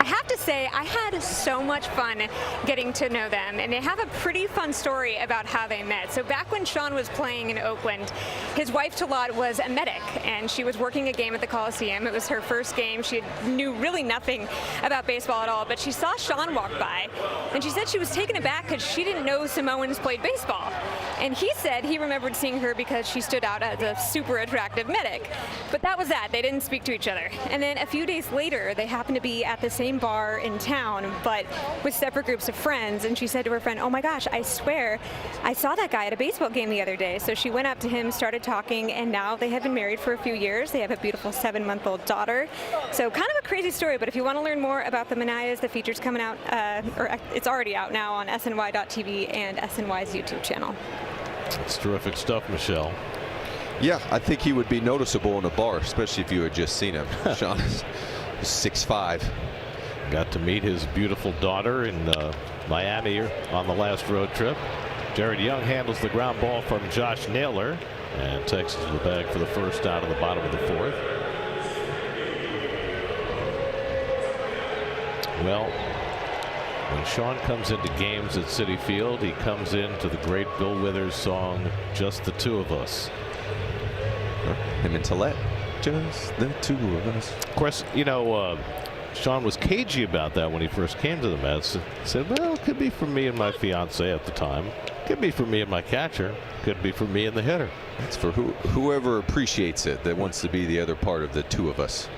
I have to say, I had so much fun getting to know them, and they have a pretty fun story about how they met. So back when Sean was playing in Oakland, his wife Talat was a medic, and she was working a game at the Coliseum. It was her first game. She knew really nothing about baseball at all, but she saw Sean walk by, and she said she was taken aback because she didn't know Samoans played baseball. And he said he remembered seeing her because she stood out as a super attractive medic. But that was that. They didn't speak to each other. And then a few days later, they happened to be at the same bar in town, but with separate groups of friends. And she said to her friend, "Oh my gosh, I swear I saw that guy at a baseball game the other day." So she went up to him, started talking, and now they have been married for a few years. They have a beautiful 7-month-old daughter. So kind of a crazy story, but if you want to learn more about the Manaeas, the feature's coming out, or it's already out now on SNY.TV and SNY's YouTube channel. It's terrific stuff, Michelle. Yeah, I think he would be noticeable in a bar, especially if you had just seen him. Sean is 6'5". Got to meet his beautiful daughter in Miami on the last road trip. Jared Young handles the ground ball from Josh Naylor and takes it to the bag for the first out of the bottom of the 4th. Well, when Sean comes into games at Citi Field, he comes into the great Bill Withers song, "Just the Two of Us." Him and Talat, just the 2 of us. Of course, you know, Sean was cagey about that when he first came to the Mets. He said, well, it could be for me and my fiance at the time. Could be for me and my catcher. Could be for me and the hitter. It's for whoever appreciates it, that wants to be the other part of the 2 of us.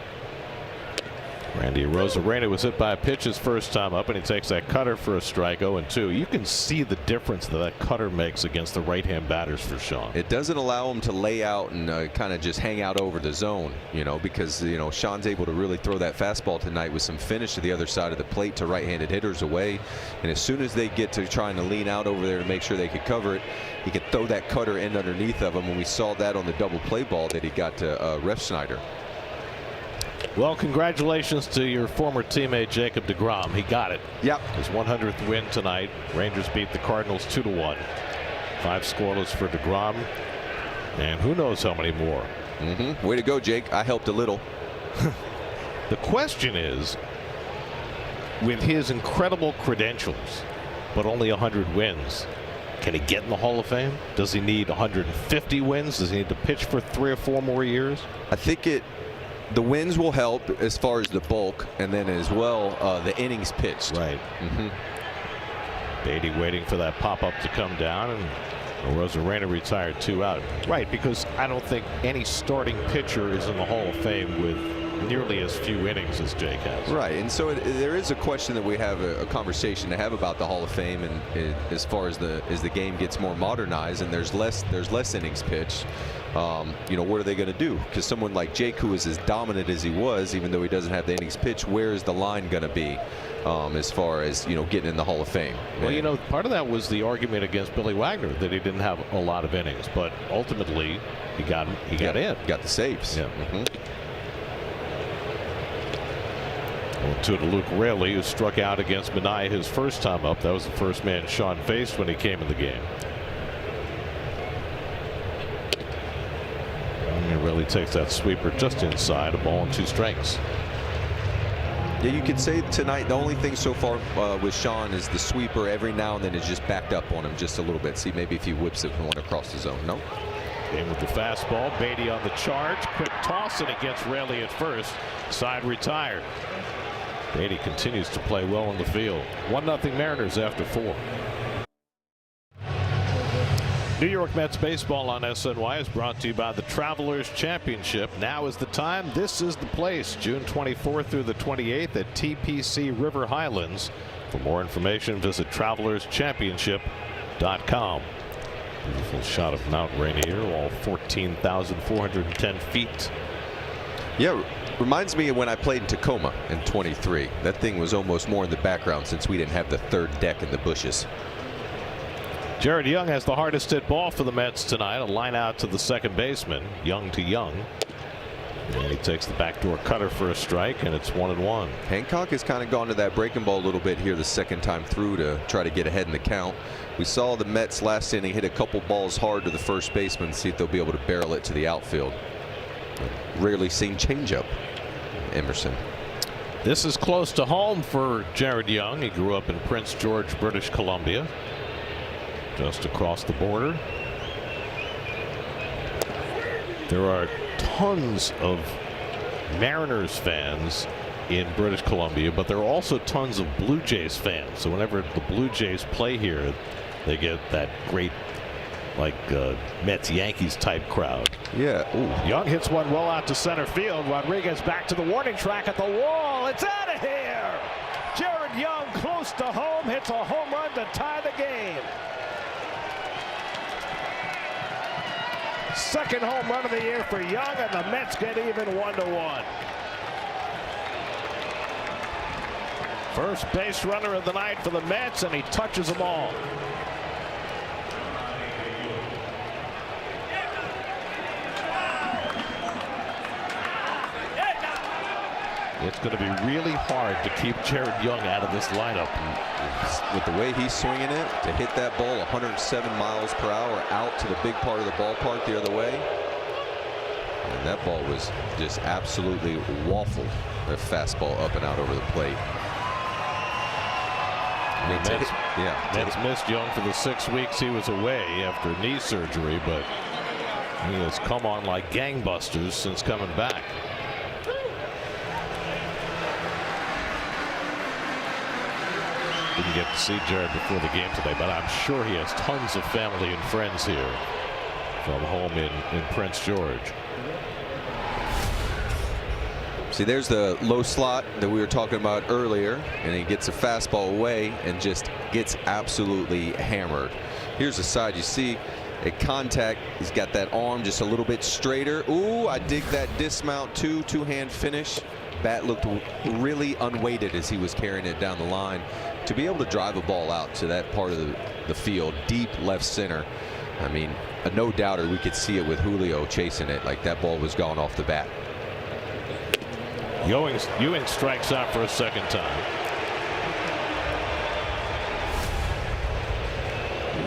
Randy Arozarena was hit by a pitch his first time up, and he takes that cutter for a strike. 0-2. You can see the difference that cutter makes against the right-hand batters for Sean. It doesn't allow him to lay out and kind of just hang out over the zone, because Sean's able to really throw that fastball tonight with some finish to the other side of the plate to right-handed hitters away. And as soon as they get to trying to lean out over there to make sure they could cover it, he could throw that cutter in underneath of him. And we saw that on the double play ball that he got to Ref Snyder. Well, congratulations to your former teammate Jacob deGrom. He got it. Yep. His 100th win tonight. Rangers beat the Cardinals 2-1. 5 scoreless for deGrom, and who knows how many more. Way to go, Jake. I helped a little. The question is, with his incredible credentials, but only 100 wins, can he get in the Hall of Fame? Does he need 150 wins? Does he need to pitch for 3 or 4 more years? I think the wins will help as far as the bulk, and then as well the innings pitched. Right. Beatty waiting for that pop-up to come down, and Arozarena retired 2 out. Right, because I don't think any starting pitcher is in the Hall of Fame with nearly as few innings as Jake has. Right, and so there is a question that we have a conversation to have about the Hall of Fame, and as far as the game gets more modernized and there's less innings pitched. What are they going to do? Because someone like Jake, who is as dominant as he was, even though he doesn't have the innings pitch, where is the line going to be as far as getting in the Hall of Fame? Well, part of that was the argument against Billy Wagner that he didn't have a lot of innings, but ultimately he got in, got the saves. Yeah. To Luke Raley, who struck out against Minaya his first time up. That was the first man Sean faced when he came in the game. And Raley takes that sweeper just inside, a ball and 2 strikes. Yeah, you could say tonight the only thing so far with Sean is the sweeper every now and then is just backed up on him just a little bit. See maybe if he whips it from one across the zone. No. Game with the fastball. Beatty on the charge. Quick toss, and it gets Raley at first. Side retired. Beatty continues to play well in the field. 1-0 Mariners after 4. New York Mets baseball on SNY is brought to you by the Travelers Championship. Now is the time. This is the place. June 24th through the 28th at TPC River Highlands. For more information, visit travelerschampionship.com. Beautiful shot of Mount Rainier, all 14,410 feet. Yeah. Reminds me of when I played in Tacoma in 23. That thing was almost more in the background since we didn't have the 3rd deck in the bushes. Jared Young has the hardest hit ball for the Mets tonight. A line out to the second baseman, Young to Young. And he takes the backdoor cutter for a strike, and it's 1-1. Hancock has kind of gone to that breaking ball a little bit here the second time through to try to get ahead in the count. We saw the Mets last inning hit a couple balls hard to the first baseman, see if they'll be able to barrel it to the outfield. Rarely seen changeup. Emerson. This is close to home for Jared Young. He grew up in Prince George, British Columbia, just across the border. There are tons of Mariners fans in British Columbia, but there are also tons of Blue Jays fans. So whenever the Blue Jays play here, they get that great Mets Yankees type crowd. Yeah. Ooh. Young hits one well out to center field. Rodriguez back to the warning track at the wall. It's out of here. Jared Young close to home, hits a home run to tie the game. Second home run of the year for Young, and the Mets get even 1-1. First base runner of the night for the Mets, and he touches them all. It's going to be really hard to keep Jared Young out of this lineup. With the way he's swinging it, to hit that ball 107 miles per hour out to the big part of the ballpark the other way. And that ball was just absolutely waffled. A fastball up and out over the plate. Mets missed Young for the 6 weeks he was away after knee surgery, but he has come on like gangbusters since coming back. Didn't get to see Jared before the game today, but I'm sure he has tons of family and friends here from home in Prince George. See, there's the low slot that we were talking about earlier, and he gets a fastball away and just gets absolutely hammered. Here's the side. You see at contact, he's got that arm just a little bit straighter. Ooh, I dig that dismount too. Two-hand finish. Bat looked really unweighted as he was carrying it down the line. To be able to drive a ball out to that part of the field, deep left center, I mean, a no-doubter. We could see it with Julio chasing it like that ball was gone off the bat. Ewing strikes out for a second time.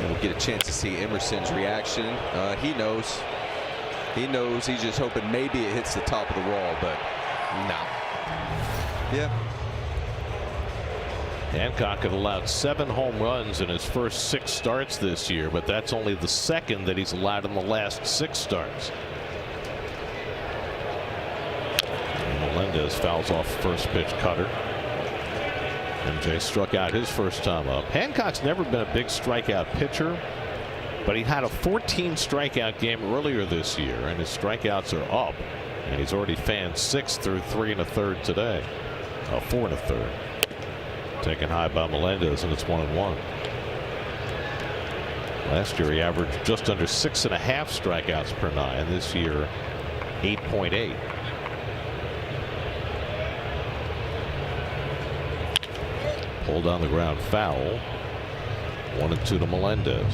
We'll get a chance to see Emerson's reaction. He knows. He knows. He's just hoping maybe it hits the top of the wall, but no. Yeah. Hancock had allowed 7 home runs in his first 6 starts this year, but that's only the second that he's allowed in the last 6 starts. Melendez fouls off first pitch cutter. MJ struck out his first time up. Hancock's never been a big strikeout pitcher, but he had a 14 strikeout game earlier this year, and his strikeouts are up. And he's already fanned 6 through 3 1/3 today. 4 1/3. Taken high by Melendez, and it's 1-1. Last year he averaged just under 6.5 strikeouts per 9. This year 8.8. Pulled on the ground, foul. 1-2 to Melendez.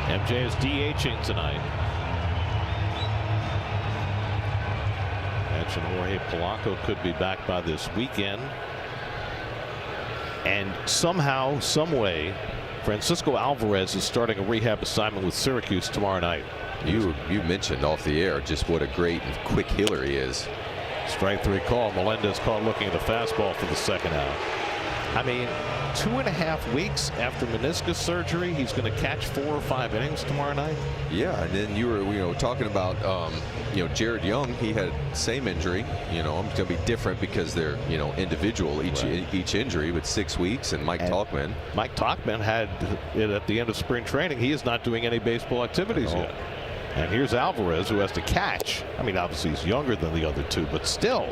MJ is DHing tonight. Mentioned Jorge Polanco could be back by this weekend. And somehow, some way, Francisco Alvarez is starting a rehab assignment with Syracuse tomorrow night. You mentioned off the air just what a great and quick healer he is. Strike 3 call. Melendez caught looking at the fastball for the second out. I mean, 2.5 weeks after meniscus surgery, he's going to catch 4 or 5 innings tomorrow night. Yeah, and then you were talking about Jared Young. He had same injury. It's going to be different because they're individual each injury, but 6 weeks. And Mike Tauchman had it at the end of spring training. He is not doing any baseball activities yet. And here's Alvarez, who has to catch. I mean, obviously he's younger than the other two, but still,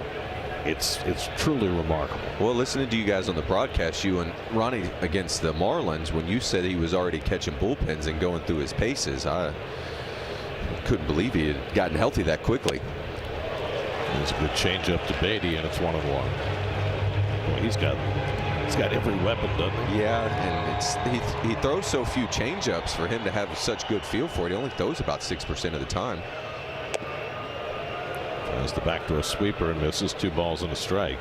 it's truly remarkable. Well, listening to you guys on the broadcast, you and Ronnie against the Marlins, when you said he was already catching bullpens and going through his paces, I couldn't believe he had gotten healthy that quickly. There's a good changeup to Beatty, and it's 1-1. Well, he's got every weapon, doesn't he? Yeah, and he throws so few changeups. For him to have such good feel for it, he only throws about 6% of the time. As the backdoor sweeper and misses. 2 balls and a strike.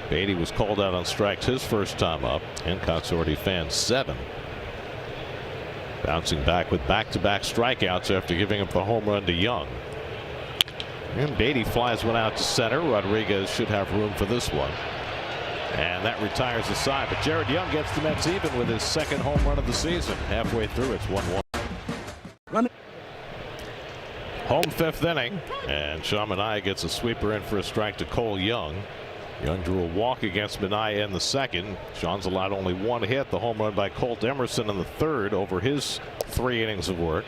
Beatty was called out on strikes his first time up. Hancock's already fanned 7. Bouncing back with back-to-back strikeouts after giving up the home run to Young. And Beatty flies one out to center. Rodriguez should have room for this one. And that retires the side. But Jared Young gets the Mets even with his second home run of the season. Halfway through, it's 1-1. Home 5th inning, and Sean Manaea gets a sweeper in for a strike to Cole Young. Young drew a walk against Manaea in the second. Sean's allowed only 1 hit. The home run by Colt Emerson in the third over his 3 innings of work.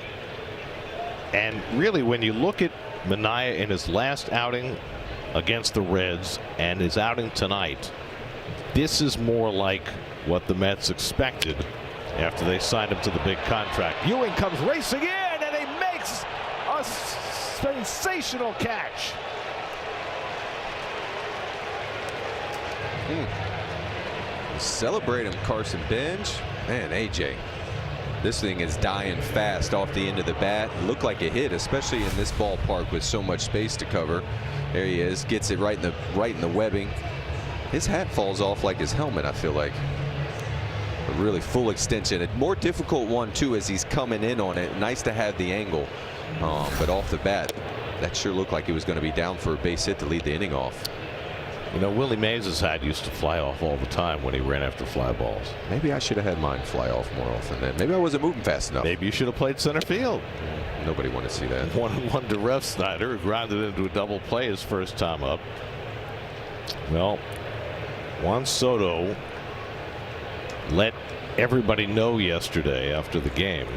And really, when you look at Manaea in his last outing against the Reds and his outing tonight, this is more like what the Mets expected after they signed him to the big contract. Ewing comes racing in, and he makes a sensational catch. Celebrate him, Carson Bench. Man, AJ, this thing is dying fast off the end of the bat. Looked like a hit, especially in this ballpark with so much space to cover. There he is, gets it right in the webbing. His hat falls off like his helmet, I feel like. A really full extension. A more difficult one, too, as he's coming in on it. Nice to have the angle. But off the bat, that sure looked like he was going to be down for a base hit to lead the inning off. Willie Mays' hat used to fly off all the time when he ran after fly balls. Maybe I should have had mine fly off more often then. Maybe I wasn't moving fast enough. Maybe you should have played center field. Nobody wanted to see that. 1-1 to Rev Snyder, who grounded into a double play his first time up. Well, Juan Soto let everybody know yesterday after the game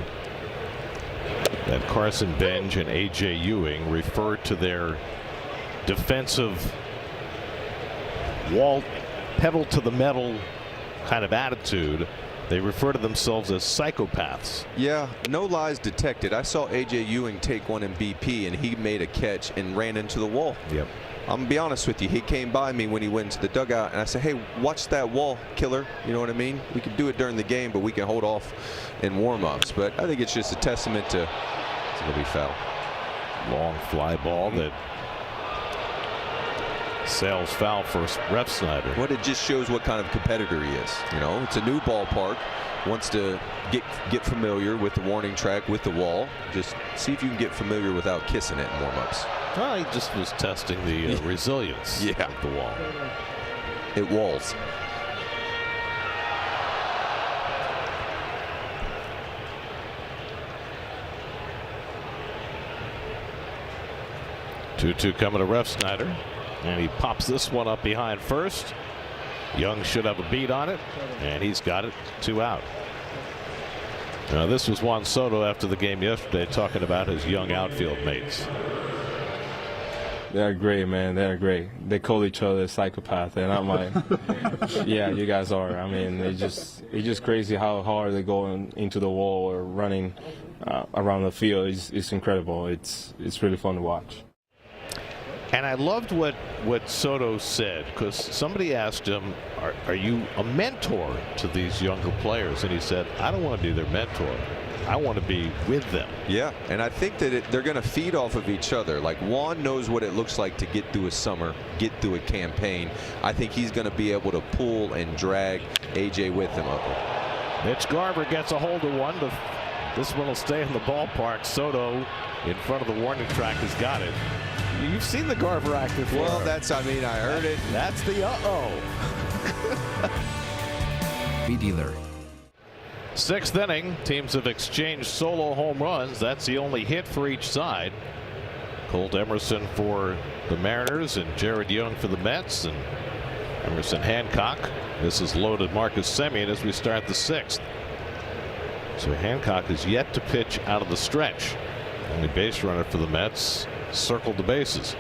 that Carson Benj and A.J. Ewing referred to their defensive wall, pedal to the metal kind of attitude. They refer to themselves as psychopaths. Yeah, no lies detected. I saw A.J. Ewing take one in BP, and he made a catch and ran into the wall. Yep. I'm gonna be honest with you. He came by me when he went to the dugout, and I said, "Hey, watch that wall, killer." You know what I mean? We can do it during the game, but we can hold off in warm-ups. But I think it's just a testament to it's gonna be foul. Long fly ball that sails foul for Refsnyder. What it just shows what kind of competitor he is. You know, it's a new ballpark. Wants to get familiar with the warning track, with the wall. Just see if you can get familiar without kissing it in warm-ups. Well, he just was testing the resilience of the wall. It walls. Two coming to Refsnyder, and he pops this one up behind first. Young should have a beat on it, and he's got it. 2 out. Now this was Juan Soto after the game yesterday, talking about his young outfield mates. They're great, man. They're great. They call each other psychopath, and I'm like, yeah, you guys are. I mean, it's just crazy how hard they go into the wall or running around the field. It's incredible. It's really fun to watch. And I loved what Soto said, because somebody asked him, are you a mentor to these younger players? And he said, I don't want to be their mentor. I want to be with them. Yeah, and I think that they're going to feed off of each other. Like Juan knows what it looks like to get through a summer, get through a campaign. I think he's going to be able to pull and drag A.J. with him up. Mitch Garver gets a hold of one. This one will stay in the ballpark. Soto in front of the warning track has got it. You've seen the Garver act before. Well, I mean, I heard it. That's the uh-oh. B-Dealer. 6th inning. Teams have exchanged solo home runs. That's the only hit for each side. Colt Emerson for the Mariners and Jared Young for the Mets, and Emerson Hancock. This is loaded Marcus Semien as we start the 6th. So Hancock is yet to pitch out of the stretch. Only base runner for the Mets circled the bases.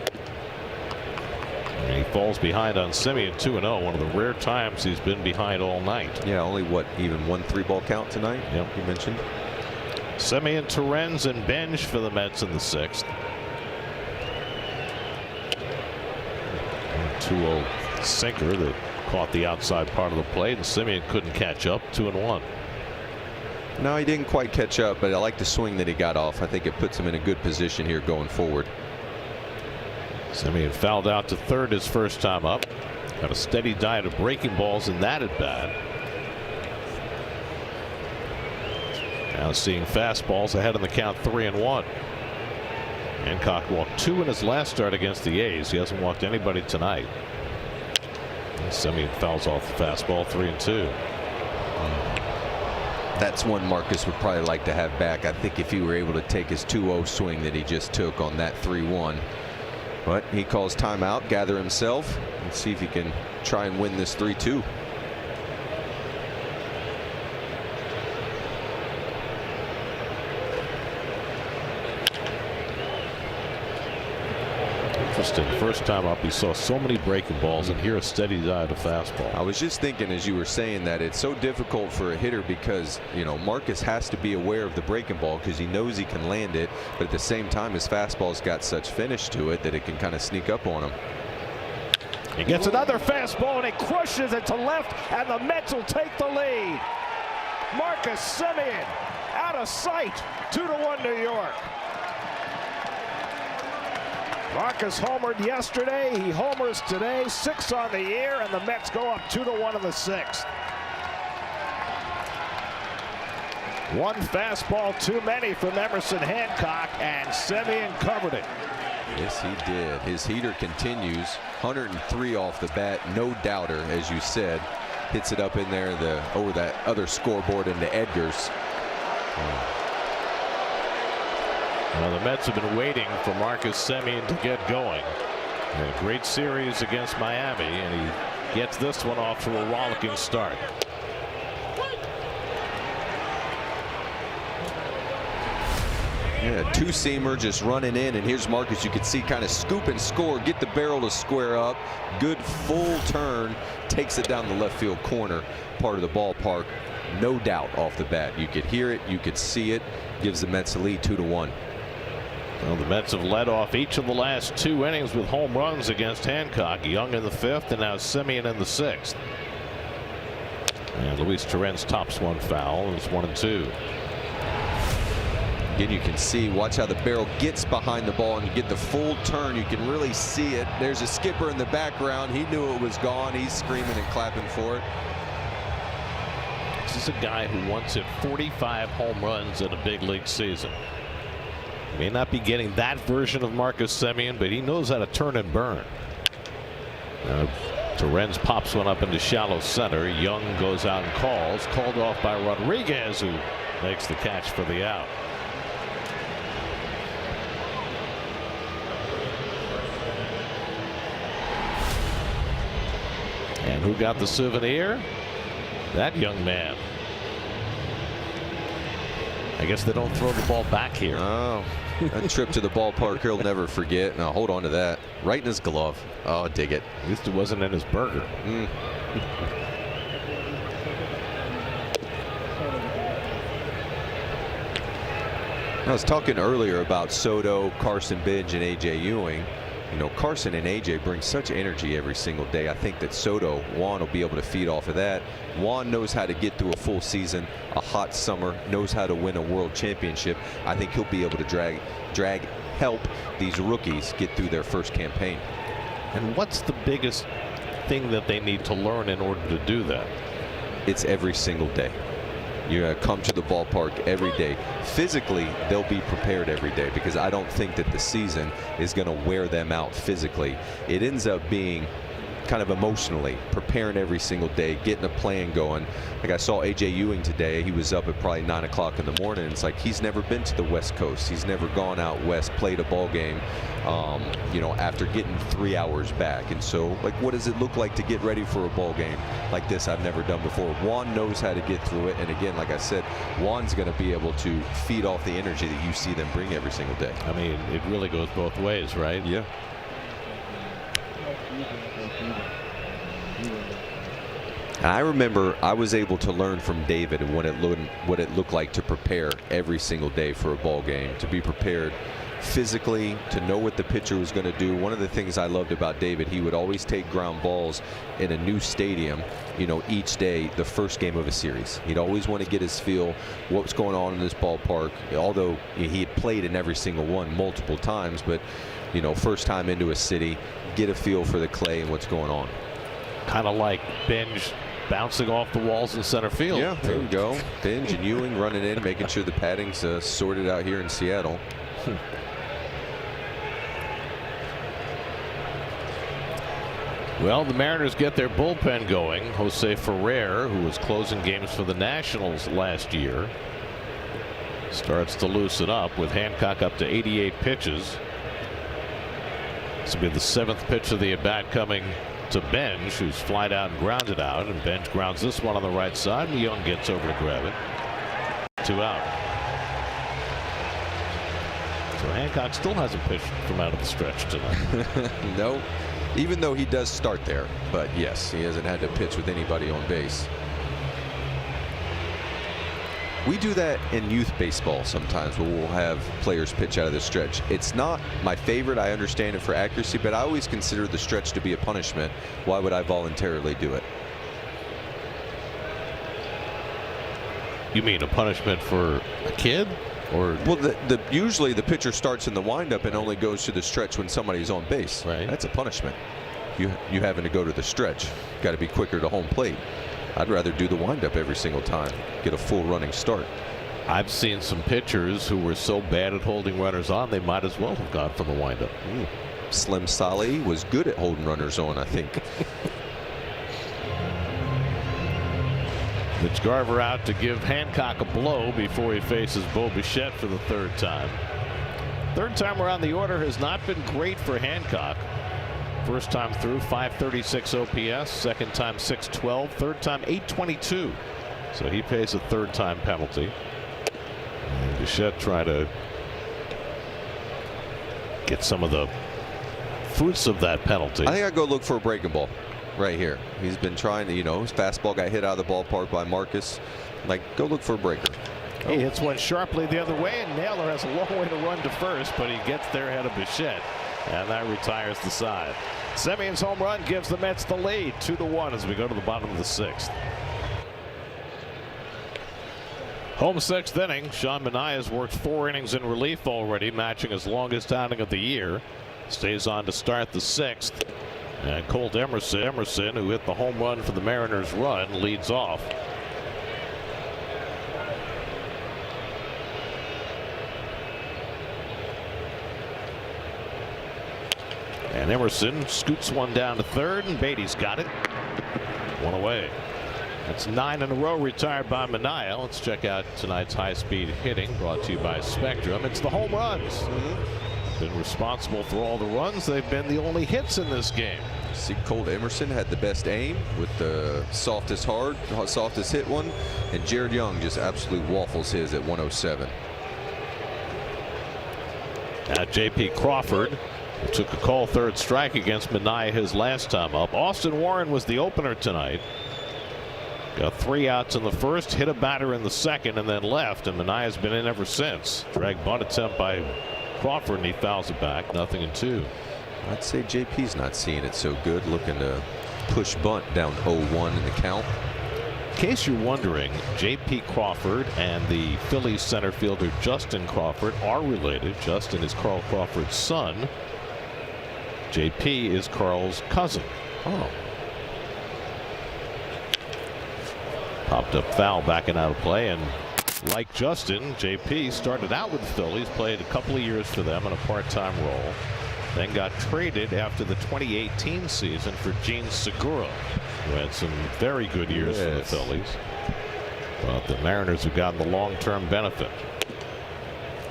And he falls behind on Semien 2-0. One of the rare times he's been behind all night. Yeah, only even 1 3-ball count tonight. Yep. You mentioned Semien, Torrens, and Benj for the Mets in the 6th. 2-0 sinker that caught the outside part of the plate, and Semien couldn't catch up. 2-1. No, he didn't quite catch up, but I like the swing that he got off. I think it puts him in a good position here going forward. Semien fouled out to third his first time up. Got a steady diet of breaking balls in that at bat. Now seeing fastballs ahead in the count, 3-1. Hancock walked 2 in his last start against the A's. He hasn't walked anybody tonight. Semien fouls off the fastball, 3-2. That's one Marcus would probably like to have back. I think if he were able to take his 2-0 swing that he just took on that 3-1. But he calls timeout, gather himself, and see if he can try and win this 3-2. Interesting. First time up, he saw so many breaking balls, and here a steady diet of fastball. I was just thinking as you were saying that it's so difficult for a hitter because, you know, Marcus has to be aware of the breaking ball because he knows he can land it, but at the same time his fastball's got such finish to it that it can kind of sneak up on him. He gets another fastball and he crushes it to left, and the Mets will take the lead. Marcus Semien out of sight. 2-1 New York. Marcus homered yesterday. He homers today. 6 on the year, and the Mets go up 2-1 in the 6th. One fastball too many from Emerson Hancock, and Semien covered it. Yes, he did. His heater continues. 103 off the bat, no doubter, as you said. Hits it up in there over that other scoreboard into Edgar's. Well, the Mets have been waiting for Marcus Semien to get going. A great series against Miami, and he gets this one off to a rollicking start. Yeah, two-seamer just running in, and here's Marcus. You can see kind of scoop and score, get the barrel to square up. Good full turn, takes it down the left field corner part of the ballpark. No doubt off the bat. You could hear it, you could see it. Gives the Mets a lead 2-1. Well, the Mets have led off each of the last 2 innings with home runs against Hancock. Young in the 5th, and now Semien in the 6th. And Luis Torrens tops one foul. It's 1-2. Again, you can see, watch how the barrel gets behind the ball and you get the full turn. You can really see it. There's a skipper in the background. He knew it was gone. He's screaming and clapping for it. This is a guy who once hit 45 home runs in a big league season. May not be getting that version of Marcus Semien, but he knows how to turn and burn. Torrens pops one up into shallow center. Young goes out and calls. Called off by Rodriguez, who makes the catch for the out. And who got the souvenir? That young man. I guess they don't throw the ball back here. Oh, that trip to the ballpark he'll never forget. Now hold on to that. Right in his glove. Oh, dig it. At least it wasn't in his burger. I was talking earlier about Soto, Carson Bench, and A.J. Ewing. You know, Carson and A.J. bring such energy every single day. I think that Soto, Juan, will be able to feed off of that. Juan knows how to get through a full season, a hot summer, knows how to win a world championship. I think he'll be able to help these rookies get through their first campaign. And what's the biggest thing that they need to learn in order to do that? It's every single day. You're going to come to the ballpark every day. Physically, they'll be prepared every day because I don't think that the season is going to wear them out physically. It ends up being kind of emotionally preparing every single day, getting a plan going. Like I saw A.J. Ewing today. He was up at probably 9 o'clock in the morning. It's like he's never been to the West Coast. He's never gone out west, played a ball game, you know, after getting 3 hours back. And so, like, what does it look like to get ready for a ball game like this I've never done before? Juan knows how to get through it. And again, like I said, Juan's going to be able to feed off the energy that you see them bring every single day. I mean, it really goes both ways, right? Yeah. And I remember I was able to learn from David and what it looked like to prepare every single day for a ball game, to be prepared physically, to know what the pitcher was going to do. One of the things I loved about David, he would always take ground balls in a new stadium, you know, each day, the first game of a series. He'd always want to get his feel, what's going on in this ballpark, although he had played in every single one multiple times, but, you know, first time into a city, get a feel for the clay and what's going on. Kind of like Benj bouncing off the walls in center field. Yeah, there you go. Benj and Ewing running in, making sure the padding's sorted out here in Seattle. Well, the Mariners get their bullpen going. Jose Ferrer, who was closing games for the Nationals last year, starts to loosen up with Hancock up to 88 pitches. This will be the 7th pitch of the at-bat coming to Benj, who's flied out and grounded out, and Benj grounds this one on the right side, and Young gets over to grab it. 2 out. So Hancock still hasn't pitched from out of the stretch tonight. No, even though he does start there, but yes, he hasn't had to pitch with anybody on base. We do that in youth baseball sometimes, where we'll have players pitch out of the stretch. It's not my favorite. I understand it for accuracy, but I always consider the stretch to be a punishment. Why would I voluntarily do it? You mean a punishment for a kid? Or well, usually the pitcher starts in the windup and only goes to the stretch when somebody's on base. Right. That's a punishment. You having to go to the stretch. Got to be quicker to home plate. I'd rather do the windup every single time, get a full running start. I've seen some pitchers who were so bad at holding runners on, they might as well have gone for the windup. Slim Solly was good at holding runners on, I think. Mitch Garver out to give Hancock a blow before he faces Bo Bichette for the 3rd time. 3rd time around the order has not been great for Hancock. First time through 536 OPS, second time 612, third time 822. So he pays a 3rd time penalty. And Bichette trying to get some of the fruits of that penalty. I think I'd go look for a breaking ball right here. He's been trying to, his fastball got hit out of the ballpark by Marcus. Like, go look for a breaker. He hits one sharply the other way, and Naylor has a long way to run to first, but he gets there ahead of Bichette, and that retires the side. Semion's home run gives the Mets the lead 2-1 as we go to the bottom of the 6th. Home 6th inning. Sean Manaea has worked 4 innings in relief already, matching his longest outing of the year. Stays on to start the 6th. And Colt Emerson, who hit the home run for the Mariners run, leads off. And Emerson scoots one down to third, and Beatty's got it. 1 away. That's 9 in a row retired by Manaea. Let's check out tonight's high-speed hitting, brought to you by Spectrum. It's the home runs. Been responsible for all the runs. They've been the only hits in this game. See, Colt Emerson had the best aim with the softest hit one, and Jared Young just absolute waffles his at 107. Now J.P. Crawford took a call third strike against Manaea his last time up. Austin Warren was the opener tonight. Got 3 outs in the first, hit a batter in the second, and then left, and Manaea's been in ever since. Drag bunt attempt by Crawford, and he fouls it back. 0-2. I'd say JP's not seeing it so good, looking to push bunt down 0-1 in the count. In case you're wondering, J.P. Crawford and the Phillies center fielder Justin Crawford are related. Justin is Carl Crawford's son. J.P. is Carl's cousin. Oh. Popped up foul, backing out of play, and like Justin, J.P. started out with the Phillies, played a couple of years for them in a part-time role, then got traded after the 2018 season for Gene Segura, who had some very good years for the Phillies. But the Mariners have gotten the long-term benefit.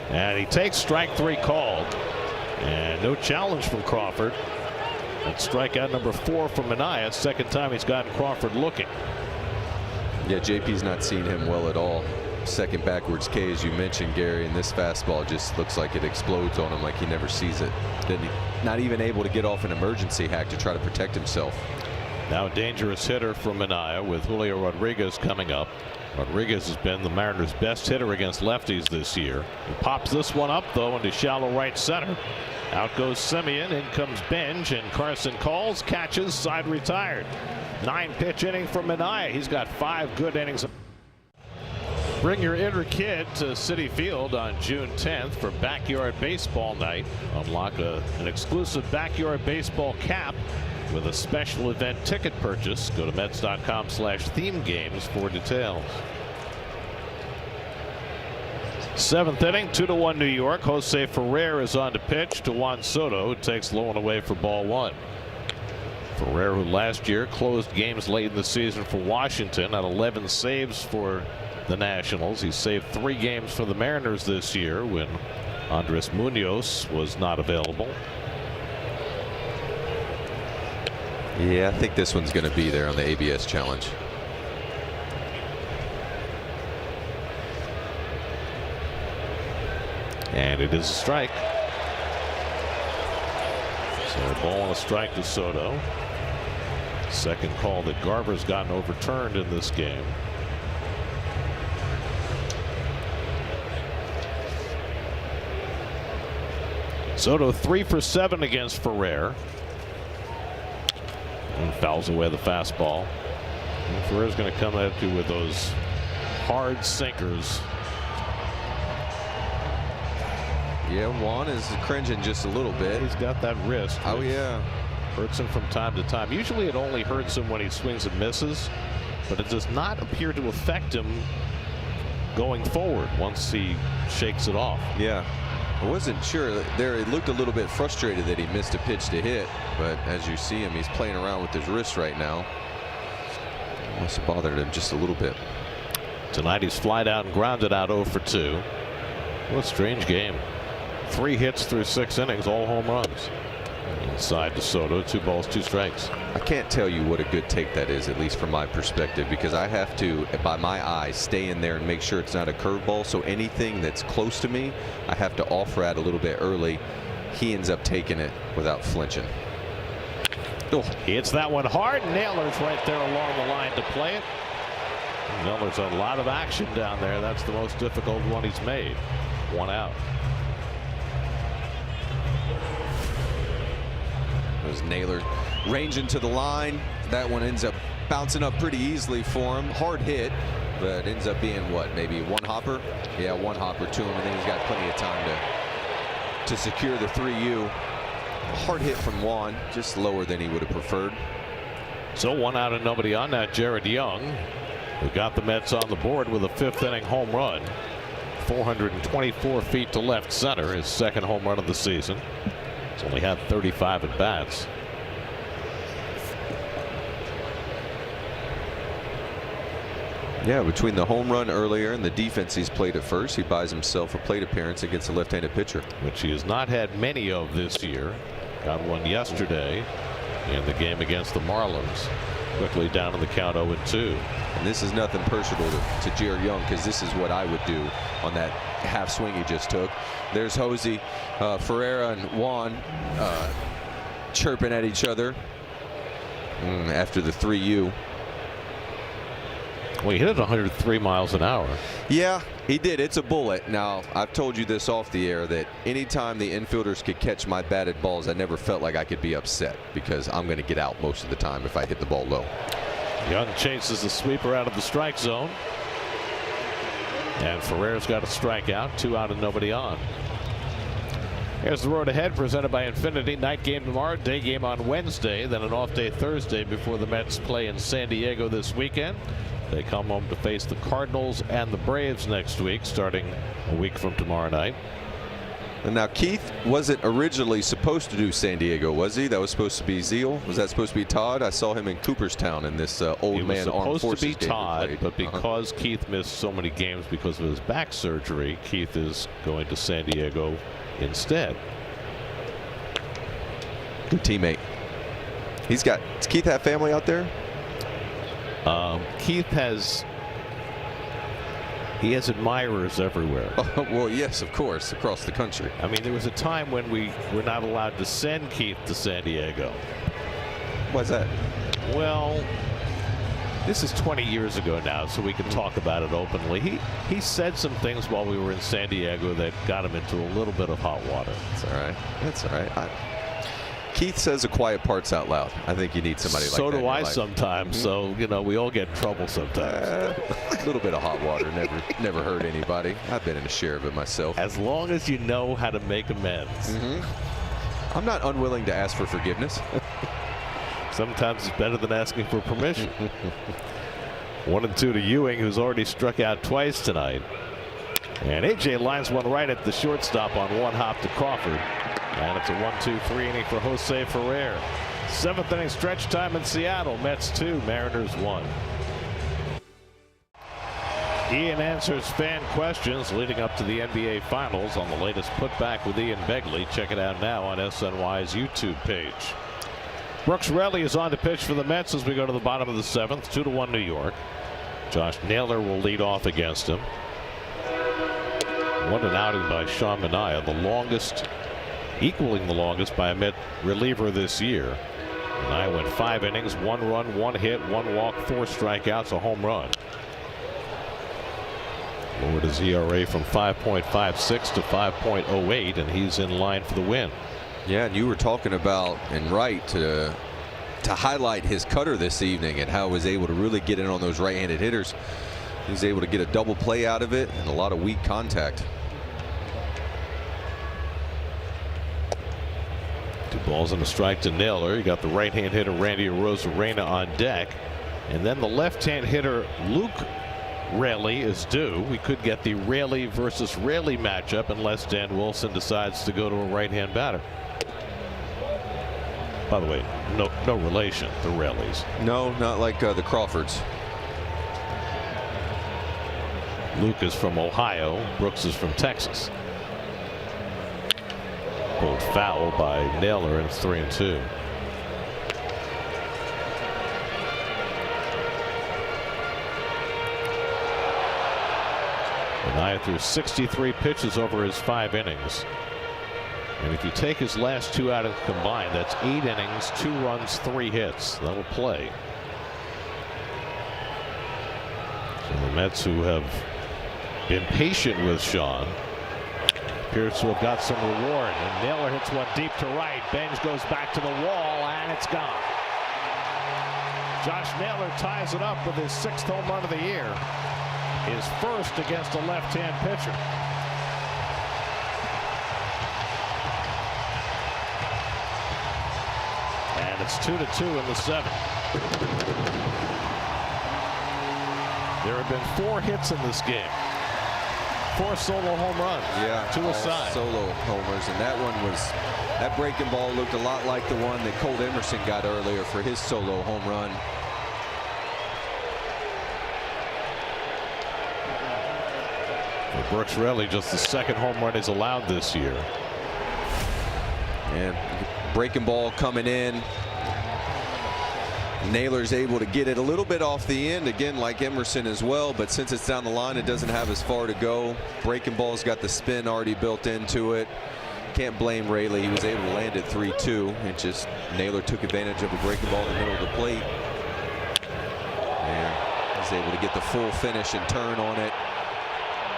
And he takes strike 3 called, and no challenge from Crawford. That's strikeout number 4 from Manaea. Second time he's gotten Crawford looking. Yeah, JP's not seeing him well at all. Second backwards K, as you mentioned, Gary, and this fastball just looks like it explodes on him, like he never sees it. Not even able to get off an emergency hack to try to protect himself. Now a dangerous hitter from Manaea with Julio Rodriguez coming up. Rodriguez has been the Mariners' best hitter against lefties this year. He pops this one up, though, into shallow right center. Out goes Semien, in comes Benj, and Carson calls, catches, side retired. 9-pitch inning from Manaea. He's got 5 good innings. Bring your inner kid to Citi Field on June 10th for Backyard Baseball Night. Unlock an exclusive Backyard Baseball cap with a special event ticket purchase. Go to Mets.com/theme games for details. 7th inning, 2-1 New York. Jose Ferrer is on to pitch to Juan Soto, who takes low and away for ball 1. Ferrer, who last year closed games late in the season for Washington, had 11 saves for the Nationals. He saved 3 games for the Mariners this year when Andres Munoz was not available. Yeah, I think this one's going to be there on the ABS challenge. And it is a strike. So a ball and a strike to Soto. Second call that Garver's gotten overturned in this game. Soto 3 for 7 against Ferrer. And fouls away the fastball. And Ferrer's going to come at you with those hard sinkers. Yeah, Juan is cringing just a little bit. He's got that wrist. Oh, yeah. Hurts him from time to time. Usually it only hurts him when he swings and misses, but it does not appear to affect him going forward once he shakes it off. Yeah. I wasn't sure there. It looked a little bit frustrated that he missed a pitch to hit, but as you see him, he's playing around with his wrist right now. Must have bothered him just a little bit. Tonight he's flied out and grounded out 0 for 2. What a strange game. 3 hits through 6 innings, all home runs. Inside to Soto, 2 balls, 2 strikes. I can't tell you what a good take that is, at least from my perspective, because I have to, by my eyes, stay in there and make sure it's not a curveball. So anything that's close to me, I have to offer at a little bit early. he ends up taking it without flinching. Oh, he hits that one hard. Naylor's right there along the line to play it. Naylor's a lot of action down there. That's the most difficult one he's made. 1 out. There's Naylor ranging to the line. That one ends up bouncing up pretty easily for him. Hard hit, but ends up being what, maybe one hopper? Yeah, one hopper to him, and then he's got plenty of time to secure the 3U. Hard hit from Juan, just lower than he would have preferred. So 1 out and nobody on that. Jared Young, who got the Mets on the board with a 5th inning home run. 424 feet to left center, his 2nd home run of the season. He's only had 35 at bats. Yeah, between the home run earlier and the defense he's played at first, he buys himself a plate appearance against a left-handed pitcher, which he has not had many of this year. Got one yesterday in the game against the Marlins. Quickly down in the count 0-2. And this is nothing personal to Jared Young, because this is what I would do on that half swing he just took. There's Jose, Ferreira, and Juan chirping at each other after the 3U. Well, he hit it 103 miles an hour. Yeah, he did. It's a bullet. Now, I've told you this off the air, that anytime the infielders could catch my batted balls, I never felt like I could be upset, because I'm going to get out most of the time if I hit the ball low. Young chases the sweeper out of the strike zone. And Ferreira's got a strikeout. 2 out and nobody on. Here's the road ahead, presented by Infinity. Night game tomorrow, day game on Wednesday, then an off day Thursday before the Mets play in San Diego this weekend. They come home to face the Cardinals and the Braves next week, starting a week from tomorrow night. And now Keith wasn't originally supposed to do San Diego, was he? That was supposed to be Zeal. Was that supposed to be Todd? I saw him in Cooperstown in this old man armed forces game. It was supposed to be Todd, but because Keith missed so many games because of his back surgery, Keith is going to San Diego instead. Good teammate. Does Keith have family out there? Keith has admirers everywhere. Oh, well, yes, of course, across the country. I mean, there was a time when we were not allowed to send Keith to San Diego. Why's that? Well, this is 20 years ago now, so we can talk about it openly. He said some things while we were in San Diego that got him into a little bit of hot water. That's all right. That's all right. Keith says the quiet parts out loud. I think you need somebody like that. So do I sometimes. So, you know, we all get in trouble sometimes. A little bit of hot water never hurt anybody. I've been in a share of it myself. As long as you know how to make amends. I'm not unwilling to ask for forgiveness. Sometimes it's better than asking for permission. 1-2 to Ewing, who's already struck out twice tonight. And AJ lines one right at the shortstop on one hop to Crawford. And it's a 1-2-3 inning for Jose Ferrer. 7th inning stretch time in Seattle. Mets 2, Mariners 1. Ian answers fan questions leading up to the NBA Finals on the latest Putback with Ian Begley. Check it out now on SNY's YouTube page. Brooks Raley is on to pitch for the Mets as we go to the bottom of the 7th. 2-1 New York. Josh Naylor will lead off against him. What an outing by Sean Manaea, the longest, equaling the longest by a Met reliever this year. Manaea went 5 innings, 1 run, 1 hit, 1 walk, 4 strikeouts, a home run. Lowered his ERA from 5.56 to 5.08, and he's in line for the win. Yeah, and you were talking about, and right, to highlight his cutter this evening and how he was able to really get in on those right-handed hitters. He was able to get a double play out of it and a lot of weak contact. 2 balls and a strike to Naylor. You got the right-hand hitter Randy Arozarena on deck, and then the left-hand hitter Luke Raley is due. We could get the Raley versus Raley matchup unless Dan Wilson decides to go to a right-hand batter. By the way, no relation, the Raleys. No, not like the Crawfords. Luke is from Ohio. Brooks is from Texas. Pulled foul by Naylor, and it's 3-2. Manaea threw 63 pitches over his 5 innings. And if you take his last 2 outings combined, that's 8 innings, 2 runs, 3 hits. That'll play. So the Mets, who have been patient with Sean, appears to have got some reward. And Naylor hits one deep to right. Benj goes back to the wall, and it's gone. Josh Naylor ties it up with his 6th home run of the year. His first against a left-hand pitcher. And it's 2-2 in the 7th. There have been 4 hits in this game. 4 solo home runs. Yeah, 2 aside. Solo homers, and that breaking ball looked a lot like the one that Cole Emerson got earlier for his solo home run. For Brooks Raley, just the 2nd home run he's allowed this year. And breaking ball coming in. Naylor's able to get it a little bit off the end, again like Emerson as well, but since it's down the line it doesn't have as far to go. Breaking ball's got the spin already built into it. Can't blame Raley. He was able to land it 3-2. It just Naylor took advantage of a breaking ball in the middle of the plate, and he's able to get the full finish and turn on it.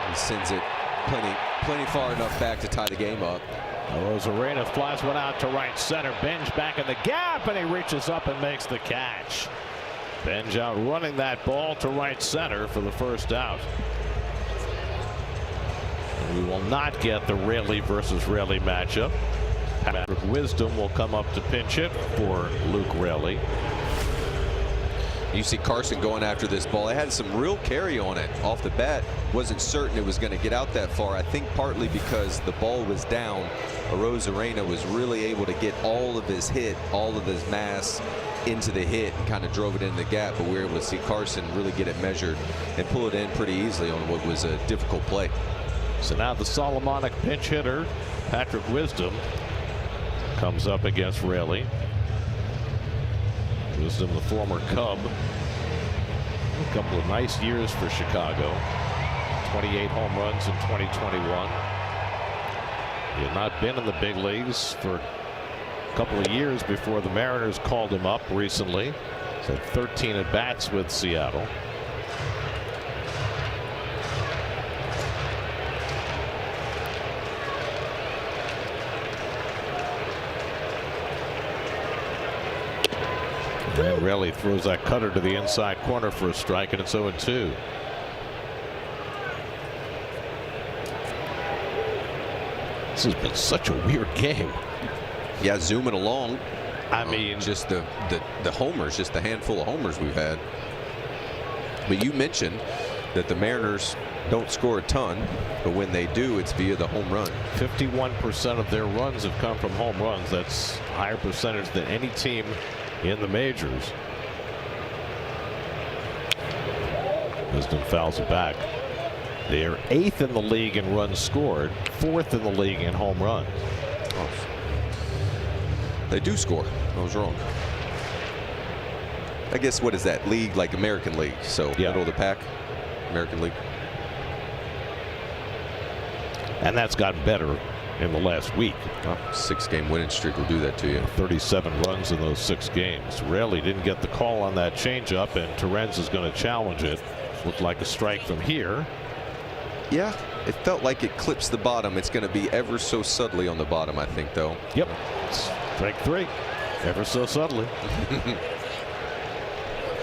He sends it plenty far enough back to tie the game up. Rosarena flies one out to right center. Benj back in the gap, and he reaches up and makes the catch. Benj out running that ball to right center for the first out. We will not get the Raley versus Raley matchup. Patrick Wisdom will come up to pinch hit for Luke Raley. You see Carson going after this ball. It had some real carry on it off the bat. Wasn't certain it was going to get out that far. I think partly because the ball was down. Rosarena was really able to get all of his mass into the hit and kind of drove it in the gap. But we were able to see Carson really get it measured and pull it in pretty easily on what was a difficult play. So now the Solomonic pinch hitter, Patrick Wisdom, comes up against Raley. Wisdom, the former Cub. A couple of nice years for Chicago. 28 home runs in 2021. He had not been in the big leagues for a couple of years before the Mariners called him up recently. He's had 13 at bats with Seattle. And Raley throws that cutter to the inside corner for a strike, and it's 0-2. This has been such a weird game. Yeah, zooming along. I mean, just the homers, just the handful of homers we've had. But you mentioned that the Mariners don't score a ton, but when they do, it's via the home run. 51% of their runs have come from home runs. That's a higher percentage than any team in the majors. Wisdom fouls it back. They are 8th in the league in runs scored, 4th in the league in home runs. Oh. They do score. I was wrong. I guess what is that league, like American League? So yeah. Middle of the pack, American League. And that's gotten better in the last week. 6-game winning streak will do that to you. 37 runs in those 6 games. Raley didn't get the call on that changeup, and Terens is going to challenge it. Looked like a strike from here. Yeah, it felt like it clips the bottom. It's going to be ever so subtly on the bottom, I think, though. Yep. Strike 3. Ever so subtly.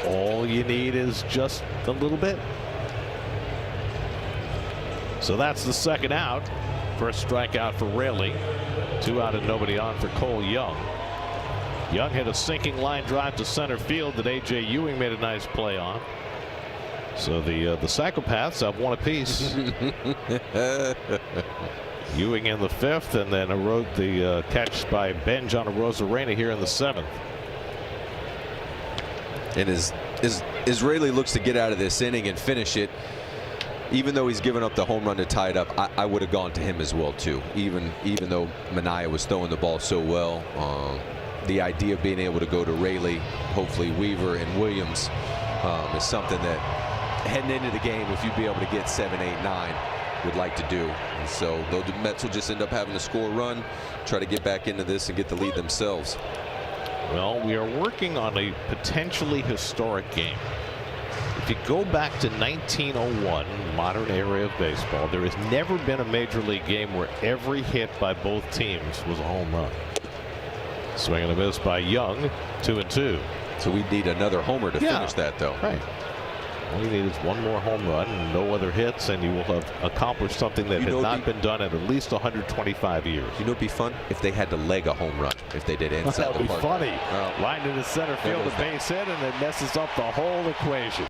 All you need is just a little bit. So that's the second out. First strikeout for Raley. 2 out and nobody on for Cole Young. Young hit a sinking line drive to center field that A.J. Ewing made a nice play on. So the Psychopaths have one apiece. Ewing in the 5th, and then the catch by Benj on a Rosarena here in the 7th. And as Raley looks to get out of this inning and finish it, even though he's given up the home run to tie it up, I would have gone to him as well too. Even though Manaea was throwing the ball so well, the idea of being able to go to Raley, hopefully Weaver and Williams, is something that heading into the game, if you'd be able to get 7, 8, 9, would like to do. And so the Mets will just end up having to score a run, try to get back into this and get the lead themselves. Well, we are working on a potentially historic game. If you go back to 1901, modern era of baseball, there has never been a major league game where every hit by both teams was a home run. Swing and a miss by Young, 2-2. So we need another homer to finish that, though. Right. All you need is one more home run and no other hits, and you will have accomplished something that had not been done in at least 125 years. You know, it'd be fun if they had to leg a home run, if they did inside that would the be park. funny. Line into center field, a base hit, and it messes up the whole equation.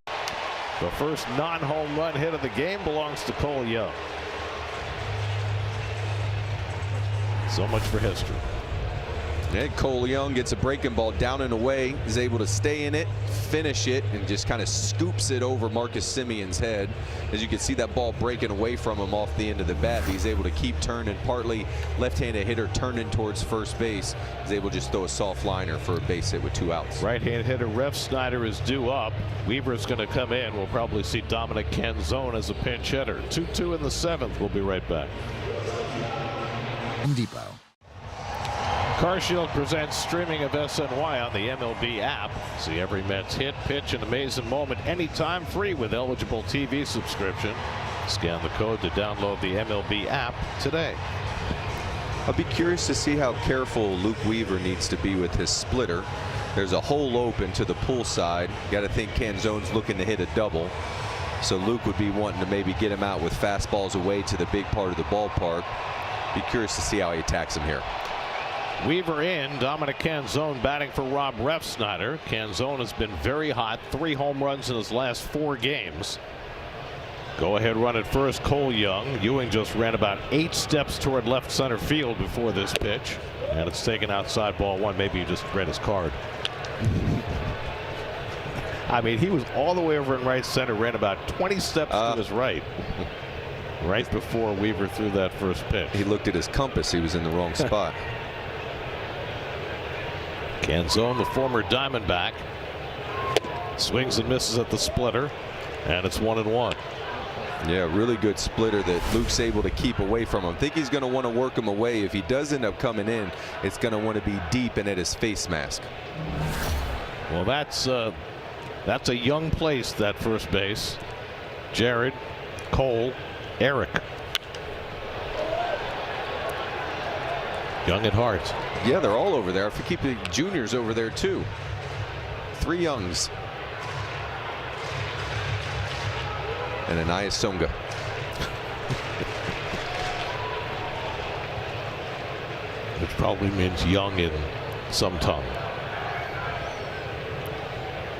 The first non-home run hit of the game belongs to Cole Young. So much for history. And Cole Young gets a breaking ball down and away. He's able to stay in it, finish it, and just kind of scoops it over Marcus Semion's head. As you can see that ball breaking away from him off the end of the bat. He's able to keep turning, partly left-handed hitter turning towards first base. He's able to just throw a soft liner for a base hit with 2 outs. Right-hand hitter Refsnyder is due up. Weaver's going to come in. We'll probably see Dominic Canzone as a pinch hitter. 2-2 in the 7th. We'll be right back. Home Depot. CarShield presents streaming of SNY on the MLB app. See every Mets hit, pitch, and amazing moment anytime, free with eligible TV subscription. Scan the code to download the MLB app today. I'll be curious to see how careful Luke Weaver needs to be with his splitter. There's a hole open to the pull side. Got to think Canzone's looking to hit a double. So Luke would be wanting to maybe get him out with fastballs away to the big part of the ballpark. Be curious to see how he attacks him here. Weaver in. Dominic Canzone batting for Rob Refsnyder. Canzone has been very hot. 3 home runs in his last 4 games. Go ahead run at first, Cole Young. Ewing just ran about 8 steps toward left center field before this pitch. And it's taken outside, ball 1. Maybe he just read his card. I mean, he was all the way over in right center, ran about 20 steps to his right. Right before Weaver threw that first pitch. He looked at his compass. He was in the wrong spot. Canzone, the former Diamondback, swings and misses at the splitter, and it's 1-1. Yeah, really good splitter that Luke's able to keep away from him. I think he's going to want to work him away. If he does end up coming in, it's going to want to be deep and at his face mask. Well, that's a young place, that first base. Jared, Cole, Eric. Young at heart. Yeah, they're all over there. If you keep the juniors over there too. 3 Youngs. And an Iasonga. Which probably means young in some tongue.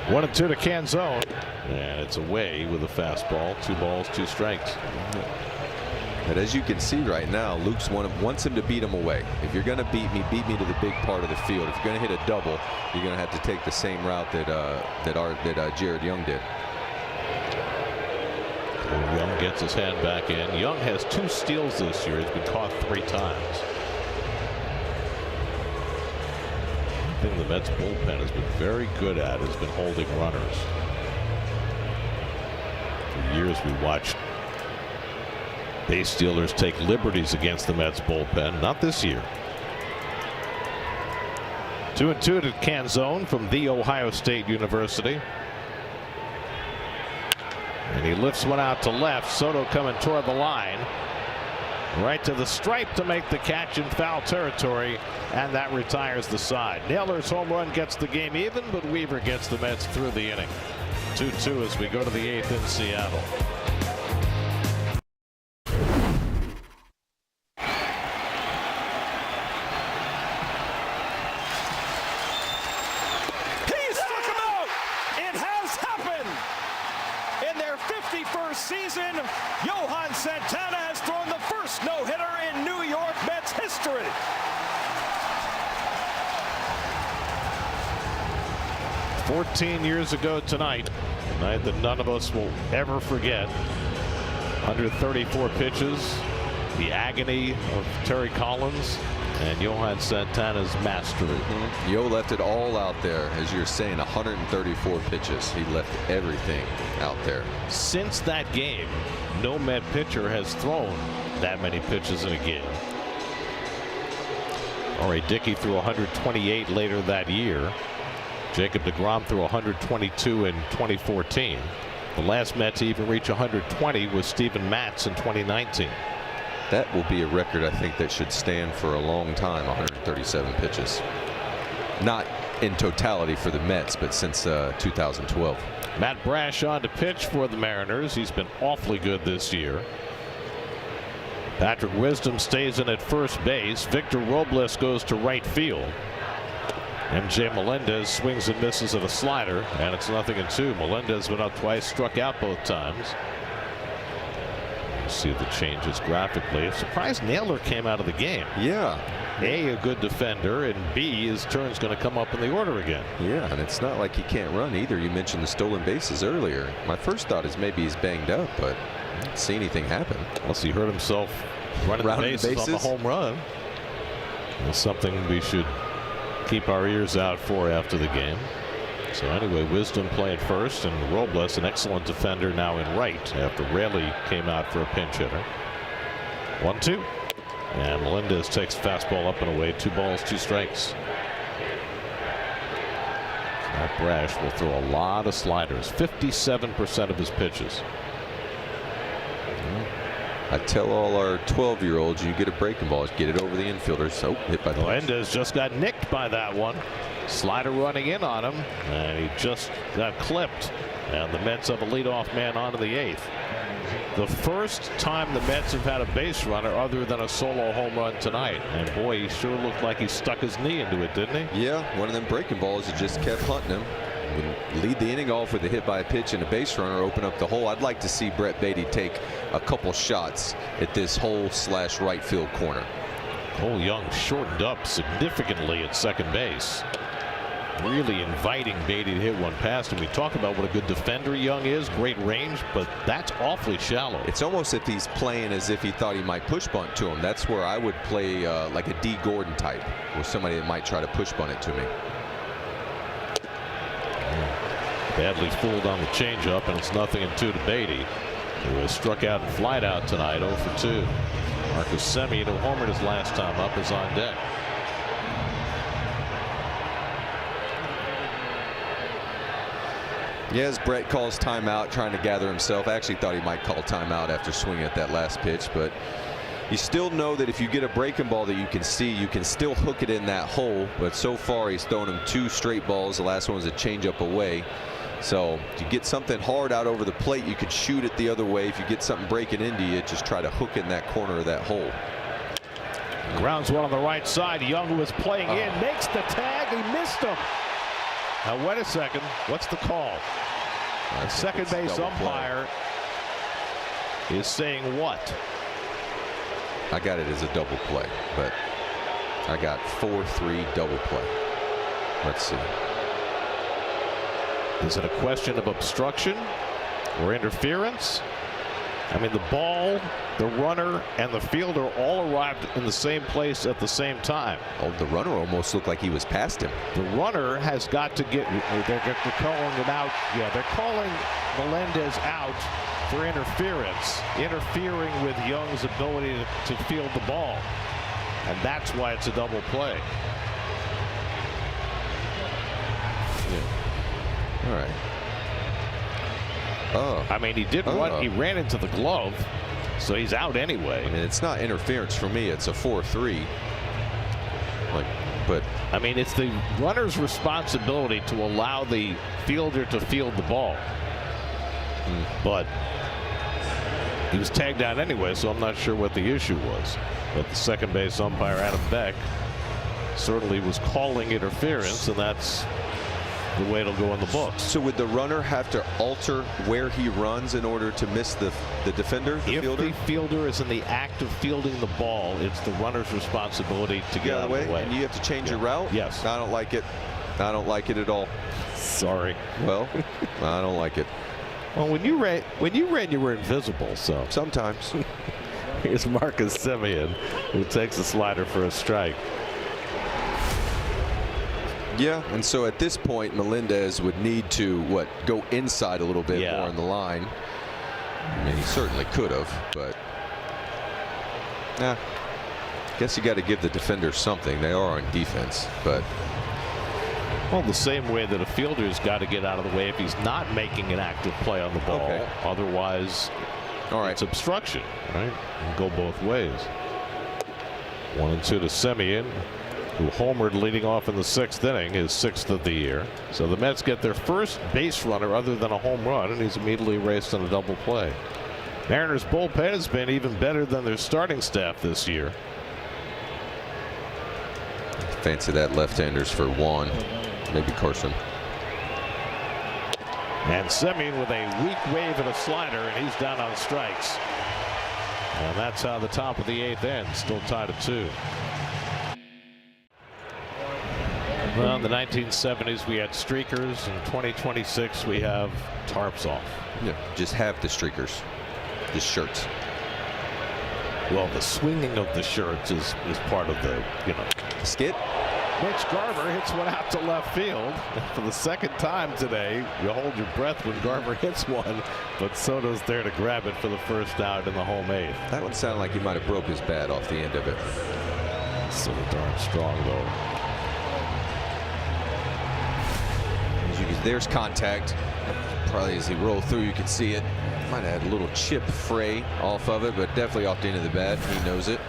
1-2 to Canzone. And it's away with a fastball. 2 balls, 2 strikes. But as you can see right now, Luke's wants him to beat him away. If you're going to beat me to the big part of the field. If you're going to hit a double, you're going to have to take the same route that Jared Young did. Young gets his hand back in. Young has 2 steals this year. He's been caught 3 times. One thing the Mets bullpen has been very good at has been holding runners. For years we watched base stealers take liberties against the Mets bullpen. Not this year. 2-2 to Canzone from The Ohio State University. And he lifts one out to left. Soto coming toward the line. Right to the stripe to make the catch in foul territory. And that retires the side. Naylor's home run gets the game even, but Weaver gets the Mets through the inning. 2-2 as we go to the 8th in Seattle. Season, Johan Santana has thrown the first no-hitter in New York Mets history. "14 years ago tonight, a night that none of us will ever forget. 134 pitches, the agony of Terry Collins and Johan Santana's mastery. Yo left it all out there, as you're saying. 134 pitches. He left everything out there. Since that game, no Met pitcher has thrown that many pitches in a game. R.A. Dickey threw 128 later that year. Jacob deGrom threw 122 in 2014. The last Met to even reach 120 was Steven Matz in 2019. That will be a record, I think, that should stand for a long time. 137 pitches. Not in totality for the Mets, but since 2012. Matt Brash on to pitch for the Mariners. He's been awfully good this year. Patrick Wisdom stays in at first base. Victor Robles goes to right field. MJ Melendez swings and misses at a slider, and it's 0-2. Melendez been up twice, struck out both times. You see the changes graphically. Surprised Naylor came out of the game. Yeah. A good defender, and B, his turn's going to come up in the order again. Yeah, and it's not like he can't run either. You mentioned the stolen bases earlier. My first thought is maybe he's banged up, but I didn't see anything happen. Unless he hurt himself running the bases on the home run. That's something we should keep our ears out for after the game. So anyway, Wisdom playing first, and Robles, an excellent defender, now in right after Raley came out for a pinch hitter. 1-2. And Melendez takes fastball up and away. 2 balls, 2 strikes. Matt Brash will throw a lot of sliders. 57% of his pitches. I tell all our 12-year-olds, you get a breaking ball, get it over the infielder. So hit by the Melendez just got nicked by that one. Slider running in on him, and he just got clipped. And the Mets have a leadoff man on to the 8th. The first time the Mets have had a base runner other than a solo home run tonight. And boy, he sure looked like he stuck his knee into it, didn't he? Yeah, one of them breaking balls that just kept hunting him. Would lead the inning off with a hit by a pitch and a base runner, open up the hole. I'd like to see Brett Beatty take a couple shots at this hole / right field corner. Cole Young shortened up significantly at second base. Really inviting Beatty to hit one past him. We talk about what a good defender Young is, great range, but that's awfully shallow. It's almost if he's playing as if he thought he might push bunt to him. That's where I would play like a D. Gordon type, or somebody that might try to push bunt it to me. Badly fooled on the changeup, and it's 0-2 to Beatty, who has struck out and flied out tonight, 0 for 2. Marcus Semien, who homered his last time up, is on deck. Yes, Brett calls timeout, trying to gather himself. I actually thought he might call timeout after swinging at that last pitch, but you still know that if you get a breaking ball that you can see, you can still hook it in that hole. But so far, he's thrown him 2 straight balls. The last one was a changeup away. So if you get something hard out over the plate, you could shoot it the other way. If you get something breaking into you, just try to hook in that corner of that hole. Grounds one on the right side. Young, who was playing in, makes the tag. He missed him. Now wait a second. What's the call? The second base umpire is saying what? I got it as a double play, but I got 4-3 double play. Let's see. Is it a question of obstruction or interference? I mean, the ball, the runner, and the fielder all arrived in the same place at the same time. Oh, the runner almost looked like he was past him. The runner has got to get. They're calling it out. Yeah, they're calling Melendez out for interference, interfering with Young's ability to field the ball, and that's why it's a double play. Yeah. All right. Oh, I mean, he did run. He ran into the glove, so he's out anyway. I mean, it's not interference for me. It's a 4-3. But I mean, it's the runner's responsibility to allow the fielder to field the ball. But he was tagged out anyway, so I'm not sure what the issue was. But the second base umpire, Adam Beck, certainly was calling interference, and that's the way it'll go in the books. So would the runner have to alter where he runs in order to miss the defender, the fielder? If the fielder is in the act of fielding the ball, it's the runner's responsibility to get out of the way. And you have to change your route? Yes. I don't like it. I don't like it at all. Sorry. Well, I don't like it. Well, when you ran, you were invisible. So sometimes. Here's Marcus Semien, who takes a slider for a strike. Yeah, and so at this point, Melendez would need to, go inside a little bit more on the line. I mean, he certainly could have, but guess you got to give the defenders something. They are on defense, but. Well, the same way that a fielder's got to get out of the way if he's not making an active play on the ball. Okay. Otherwise, it's obstruction, right? And go both ways. 1-2 to Semien, who homered leading off in the 6th inning, his 6th of the year. So the Mets get their first base runner other than a home run, and he's immediately raced on a double play. Mariners bullpen has been even better than their starting staff this year. Fancy that left-handers for Juan. Maybe Carson. And Semien with a weak wave and a slider, and he's down on strikes. And that's how the top of the 8th ends. Still tied at 2. Well, in the 1970s we had streakers. In 2026 we have tarps off. Yeah, just have the streakers. Just shirts. Well, the swinging of the shirts is part of the, skit. Mitch Garver hits one out to left field. For the second time today, you hold your breath when Garver hits one, but Soto's there to grab it for the first out in the home 8th. That one sounded like he might have broke his bat off the end of it. So darn strong, though. There's contact. Probably as he rolled through, you can see it. Might have had a little chip fray off of it, but definitely off the end of the bat. He knows it.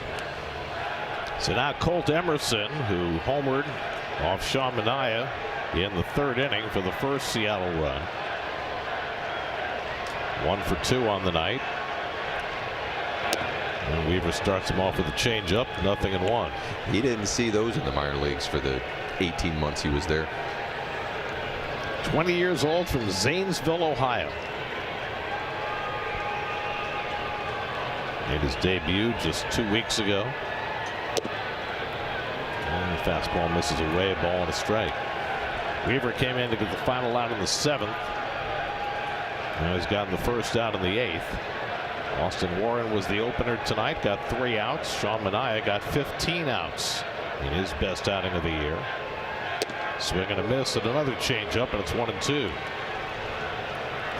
So now Colt Emerson, who homered off Sean Manaea in the 3rd inning for the first Seattle run. 1 for 2 on the night. And Weaver starts him off with a changeup, 0-1. He didn't see those in the minor leagues for the 18 months he was there. 20 years old from Zanesville, Ohio. Made his debut just 2 weeks ago. And the fastball misses away, ball and a strike. Weaver came in to get the final out in the 7th. Now he's gotten the first out in the 8th. Austin Warren was the opener tonight, got 3 outs. Sean Manaea got 15 outs in his best outing of the year. Swing and a miss and another changeup, and it's 1-2.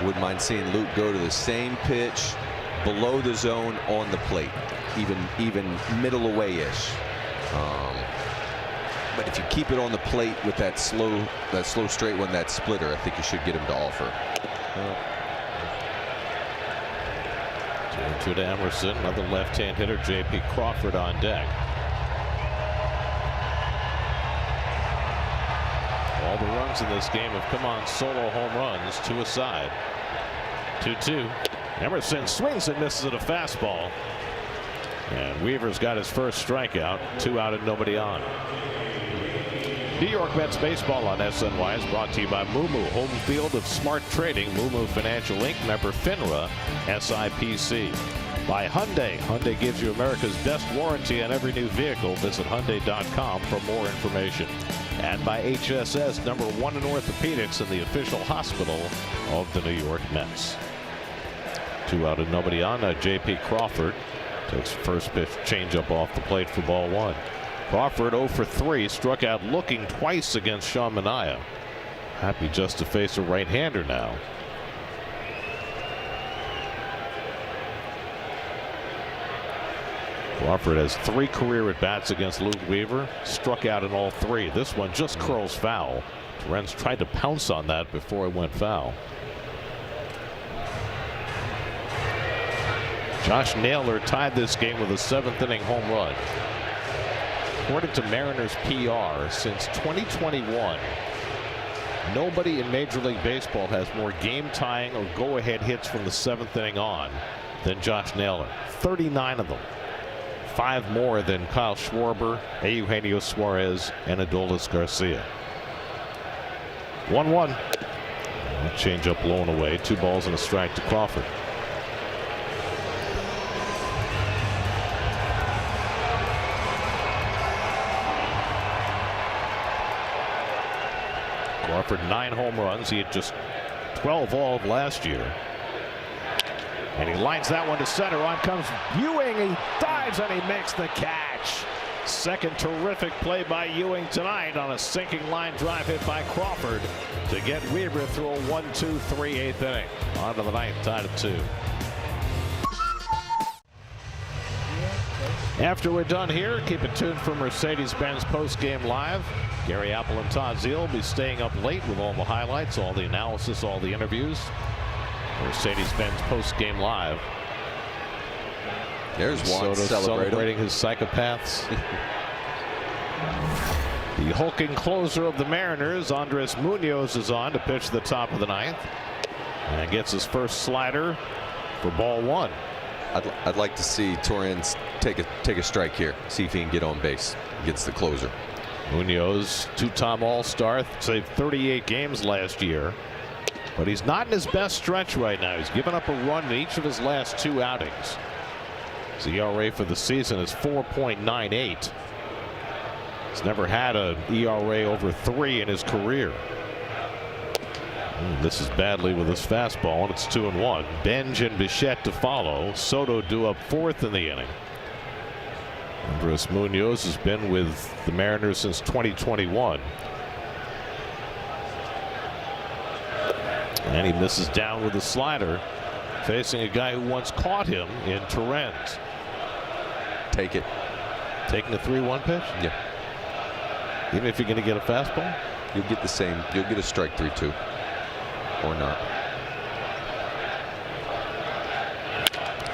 Wouldn't mind seeing Luke go to the same pitch below the zone on the plate, even middle away-ish. But if you keep it on the plate with that slow straight one, that splitter, I think you should get him to offer. 2-2 to Emerson. Another left-hand hitter, J.P. Crawford on deck. All the runs in this game have come on solo home runs, 2 aside. 2-2. Emerson swings and misses at a fastball. And Weaver's got his first strikeout. 2 out and nobody on. New York Mets baseball on SNY is brought to you by Moomoo, home field of smart trading. Moomoo Financial Inc., member FINRA, SIPC. By Hyundai. Hyundai gives you America's best warranty on every new vehicle. Visit Hyundai.com for more information. And by HSS, #1 in orthopedics and the official hospital of the New York Mets. 2 out and nobody on. J.P. Crawford takes first pitch changeup off the plate for ball 1. Crawford 0 for 3, struck out looking twice against Sean Manaea. Happy just to face a right-hander now. Crawford has 3 career at-bats against Luke Weaver, struck out in all 3. This one just curls foul. Torrens tried to pounce on that before it went foul. Josh Naylor tied this game with a 7th inning home run. According to Mariners PR, since 2021, nobody in Major League Baseball has more game-tying or go-ahead hits from the 7th inning on than Josh Naylor. 39 of them. 5 more than Kyle Schwarber, Eugenio Suarez, and Adolis Garcia. 1-1. Change-up low and away. 2 balls and a strike to Crawford. Crawford 9 home runs. He had just 12 all of last year. And he lines that one to center. On comes Ewing. He dives and he makes the catch. Second terrific play by Ewing tonight on a sinking line drive hit by Crawford to get Weaver through a 1-2-3 8th inning. On to the ninth, tied at 2. After we're done here, keep it tuned for Mercedes-Benz post-game live. Gary Apple and Todd Zeal will be staying up late with all the highlights, all the analysis, all the interviews. Mercedes-Benz post-game live. There's Juan celebrating his psychopaths. The hulking closer of the Mariners, Andres Munoz, is on to pitch the top of the ninth. And gets his first slider for ball 1. I'd like to see Torrens take a strike here. See if he can get on base. Gets the closer. Munoz, two-time All-Star, saved 38 games last year. But he's not in his best stretch right now. He's given up a run in each of his last 2 outings. His ERA for the season is 4.98. He's never had an ERA over 3 in his career. This is badly with his fastball, and it's 2-1. Benj and Bichette to follow. Soto due up 4th in the inning. Andres Munoz has been with the Mariners since 2021. And he misses down with a slider, facing a guy who once caught him in Torrens. Take it. Taking the 3-1 pitch? Yeah. Even if you're going to get a fastball? You'll get the same. You'll get a strike 3-2. Or not.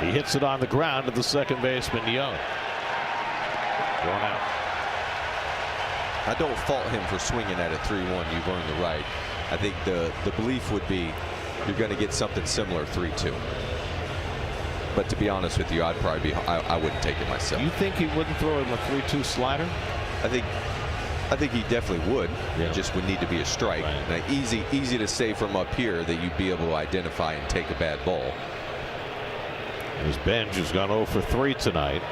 He hits it on the ground to the second baseman, Young. Going out. I don't fault him for swinging at a 3-1. You've earned the right. I think the belief would be you're going to get something similar 3-2. But to be honest with you, I'd probably be. I wouldn't take it myself. You think he wouldn't throw him a 3-2 slider? I think he definitely would. Yeah. It just would need to be a strike. Right. Now, easy to say from up here that you'd be able to identify and take a bad ball. His Benj has gone 0 for 3 tonight.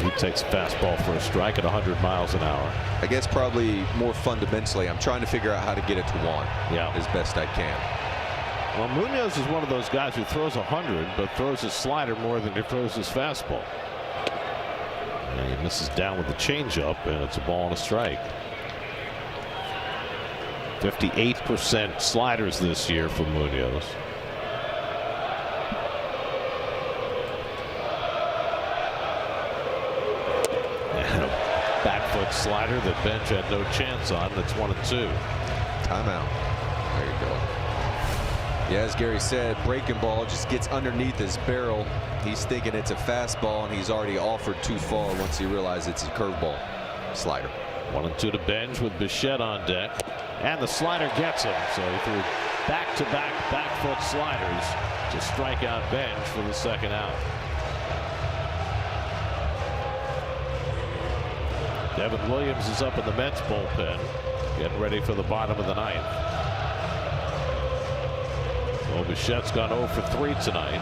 He takes a fastball for a strike at 100 miles an hour. I guess probably more fundamentally, I'm trying to figure out how to get it to Juan as best I can. Well, Munoz is one of those guys who throws 100 but throws his slider more than he throws his fastball. And he misses down with the changeup, and it's a ball and a strike. 58% sliders this year for Munoz. And a back foot slider that Benj had no chance on. That's 1-2. Timeout. There you go. Yeah, as Gary said, breaking ball just gets underneath his barrel. He's thinking it's a fastball, and he's already offered too far once he realizes it's a curveball. Slider. 1-2 to Benj with Bichette on deck. And the slider gets him. So he threw back-to-back back foot sliders to strike out Benj for the second out. Devin Williams is up in the Mets bullpen, getting ready for the bottom of the ninth. Well, Bichette's gone 0 for 3 tonight.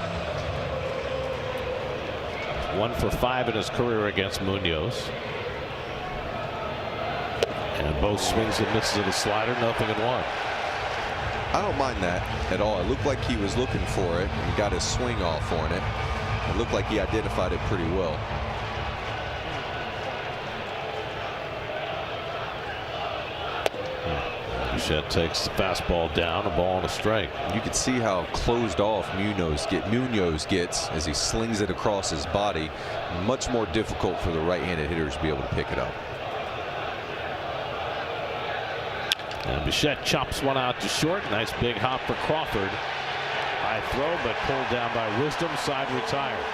1 for 5 in his career against Munoz. And both swings and misses of the slider, 0-1. I don't mind that at all. It looked like he was looking for it and got his swing off on it. It looked like he identified it pretty well. Bichette takes the fastball down, a ball and a strike. You can see how closed off Munoz gets as he slings it across his body. Much more difficult for the right-handed hitters to be able to pick it up. And Bichette chops one out to short. Nice big hop for Crawford. High throw, but pulled down by Wisdom. Side retired.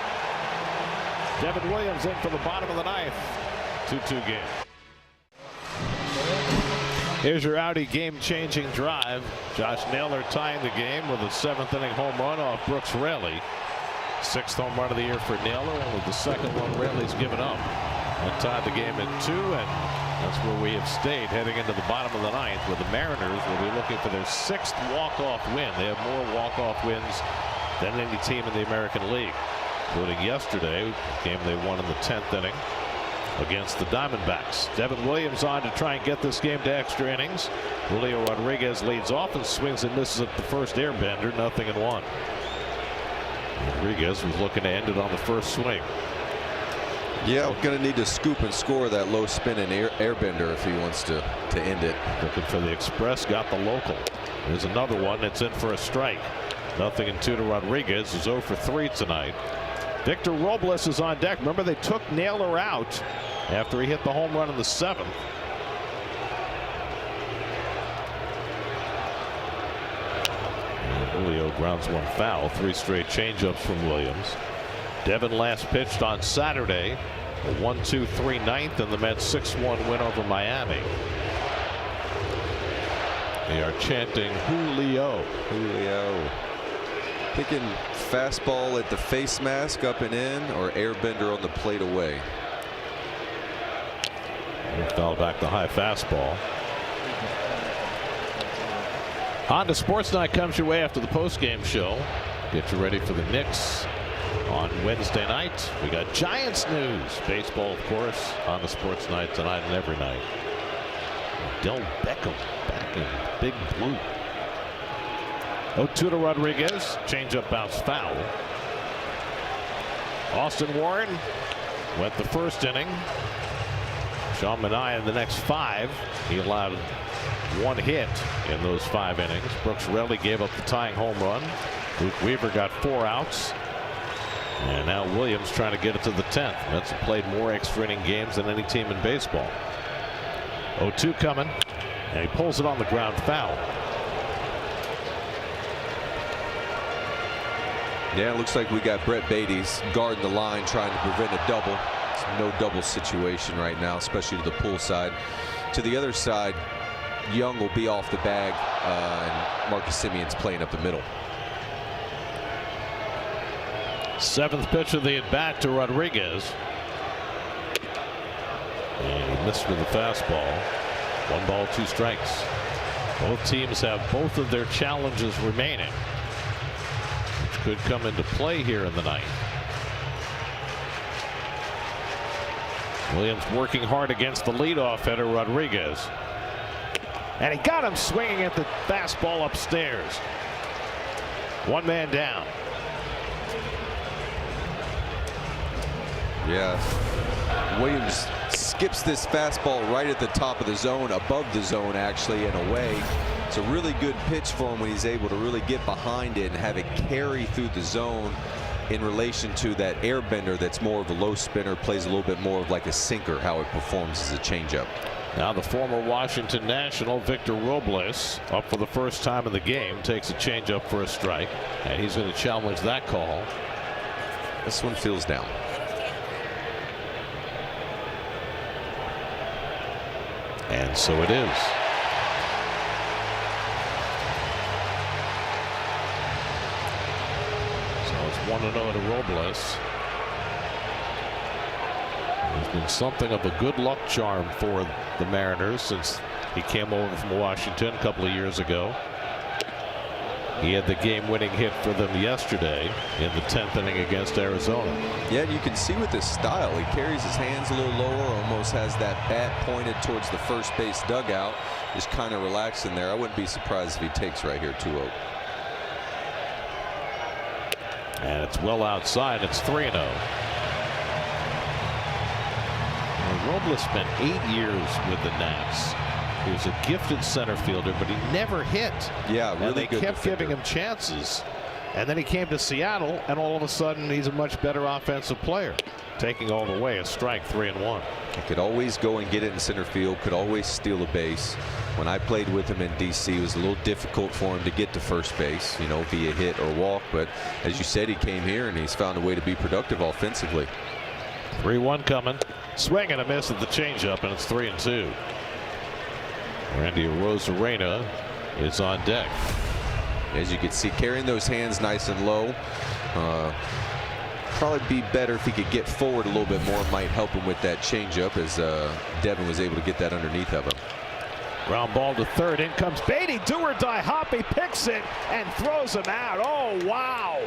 Devin Williams in for the bottom of the ninth. 2-2 game. Here's your Audi game-changing drive. Josh Naylor tying the game with a 7th-inning home run off Brooks Raley. 6th home run of the year for Naylor, only the 2nd one Raley's given up. And tied the game at 2, and that's where we have stayed heading into the bottom of the ninth, where the Mariners will be looking for their 6th walk-off win. They have more walk-off wins than any team in the American League, including yesterday, a game they won in the 10th inning against the Diamondbacks. Devin Williams on to try and get this game to extra innings. Julio Rodriguez leads off and swings and misses at the first airbender, 0-1. Rodriguez was looking to end it on the first swing. Yeah, we're going to need to scoop and score that low spin and airbender if he wants to end it. Looking for the express, got the local. There's another one that's in for a strike. 0-2 to Rodriguez, who's 0 for 3 tonight. Victor Robles is on deck. Remember, they took Naylor out after he hit the home run in the 7th. And Julio grounds one foul. 3 straight changeups from Williams. Devin last pitched on Saturday. A 1-2-3 ninth, and the Mets 6-1 win over Miami. They are chanting Julio. Julio. Picking fastball at the face mask up and in, or airbender on the plate away. Foul back the high fastball. Honda Sports Night comes your way after the postgame show. Get you ready for the Knicks on Wednesday night. We got Giants news. Baseball, of course, on the Sports Night tonight and every night. Del Beckham back in big blue. 0-2 to Rodriguez. Changeup bounce foul. Austin Warren went the first inning. Sean Manaea in the next 5. He allowed 1 hit in those 5 innings. Brooks Raley gave up the tying home run. Luke Weaver got 4 outs. And now Williams trying to get it to the 10th. Mets have played more extra inning games than any team in baseball. 0-2 coming. And he pulls it on the ground foul. Yeah, it looks like we got Brett Beatty's guarding the line, trying to prevent a double. It's no double situation right now, especially to the pull side. To the other side, Young will be off the bag, and Marcus Simeon's playing up the middle. 7th pitch of the at bat to Rodriguez. And he missed with the fastball. 1 ball, 2 strikes. Both teams have both of their challenges remaining, which could come into play here in the ninth. Williams working hard against the leadoff hitter Rodriguez. And he got him swinging at the fastball upstairs. 1 man down. Yeah. Williams skips this fastball right at the top of the zone, above the zone actually, and away. It's a really good pitch for him when he's able to really get behind it and have it carry through the zone in relation to that airbender that's more of a low spinner, plays a little bit more of like a sinker, how it performs as a changeup. Now the former Washington National Victor Robles, up for the first time in the game, takes a changeup for a strike, and he's going to challenge that call. This one feels down. And so it is. So it's 1-0 to Robles. There's been something of a good luck charm for the Mariners since he came over from Washington a couple of years ago. He had the game-winning hit for them yesterday in the 10th inning against Arizona. Yeah, you can see with his style, he carries his hands a little lower, almost has that bat pointed towards the first base dugout, just kind of relaxed in there. I wouldn't be surprised if he takes right here 2-0. And it's well outside. It's 3-0. Robles spent 8 years with the Nats. He was a gifted center fielder, but he never hit. Yeah, really and they good kept defender. giving him chances. And then he came to Seattle, and all of a sudden he's a much better offensive player. Taking all the way, a strike, 3-1. He could always go and get it in center field, could always steal a base. When I played with him in DC, it was a little difficult for him to get to first base, you know, via hit or walk. But as you said, he came here and he's found a way to be productive offensively. 3-1 coming. Swing and a miss at the changeup, and it's 3-2. Randy Arozarena is on deck. As you can see, carrying those hands nice and low. Probably be better if he could get forward a little bit more. Might help him with that changeup, as Devin was able to get that underneath of him. Ground ball to third. In comes Beatty. Do or die. Hoppy picks it and throws him out. Oh, wow.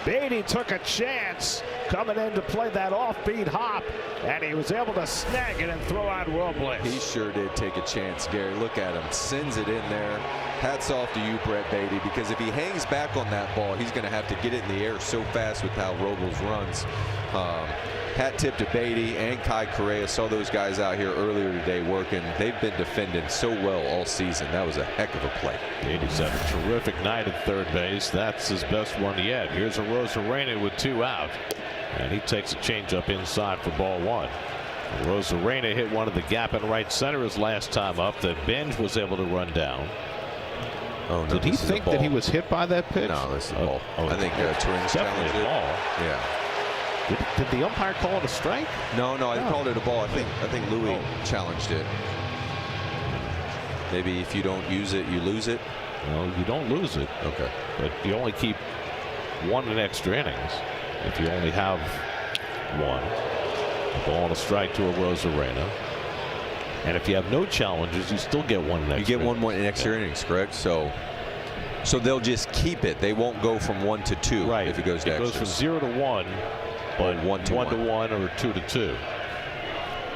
Beatty took a chance coming in to play that offbeat hop, and he was able to snag it and throw out Robles. He sure did take a chance, Gary. Look at him. Sends it in there. Hats off to you, Brett Beatty, because if he hangs back on that ball, he's going to have to get it in the air so fast with how Robles runs. Hat tip to Beatty and Kai Correa. Saw those guys out here earlier today working. They've been defending so well all season. That was a heck of a play. Beatty's had a terrific night at third base. That's his best one yet. Here's a Rosarena with 2 out. And he takes a changeup inside for ball 1. Rosarena hit one of the gap in right center his last time up that Benj was able to run down. Oh, no, did he think that he was hit by that pitch? No, this is a ball. I think Turin's challenged it. Ball. Yeah. Did the umpire call it a strike? No, I called it a ball. I think Louis challenged it. Maybe if you don't use it, you lose it. No, you don't lose it. Okay. But you only keep 1 in extra innings. If you only have 1. A ball and a strike to a Rosarena. And if you have no challenges, you still get 1 in extra. You get 1 more in extra innings, correct? So they'll just keep it. They won't go from 1 to 2 right. if it goes to extras. It goes from 0 to 1. But 1 to 1 or 2 to 2.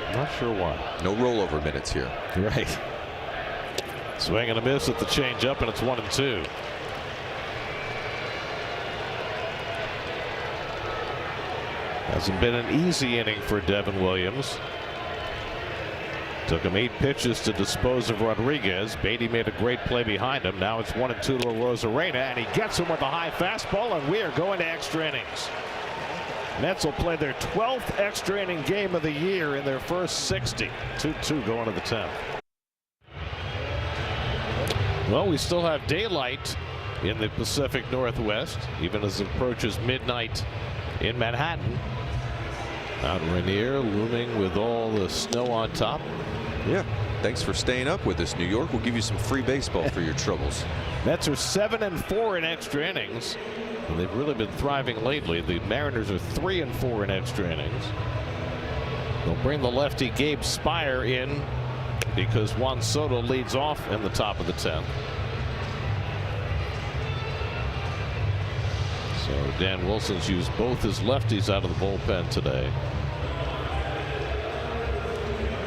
I'm not sure why. No rollover minutes here. Right. Swing and a miss at the changeup, and it's 1-2. Hasn't been an easy inning for Devin Williams. Took him 8 pitches to dispose of Rodriguez. Beatty made a great play behind him. Now it's 1-2 to Rosarena, and he gets him with a high fastball, and we are going to extra innings. Mets will play their 12th extra inning game of the year in their first 60. 2-2 going to the 10th. Well, we still have daylight in the Pacific Northwest, even as it approaches midnight in Manhattan. Mount Rainier looming with all the snow on top. Yeah. Thanks for staying up with us, New York. We'll give you some free baseball for your troubles. Mets are 7-4 in extra innings. And they've really been thriving lately. The Mariners are 3-4 in extra innings. They'll bring the lefty Gabe Spire in because Juan Soto leads off in the top of the 10th. So Dan Wilson's used both his lefties out of the bullpen today.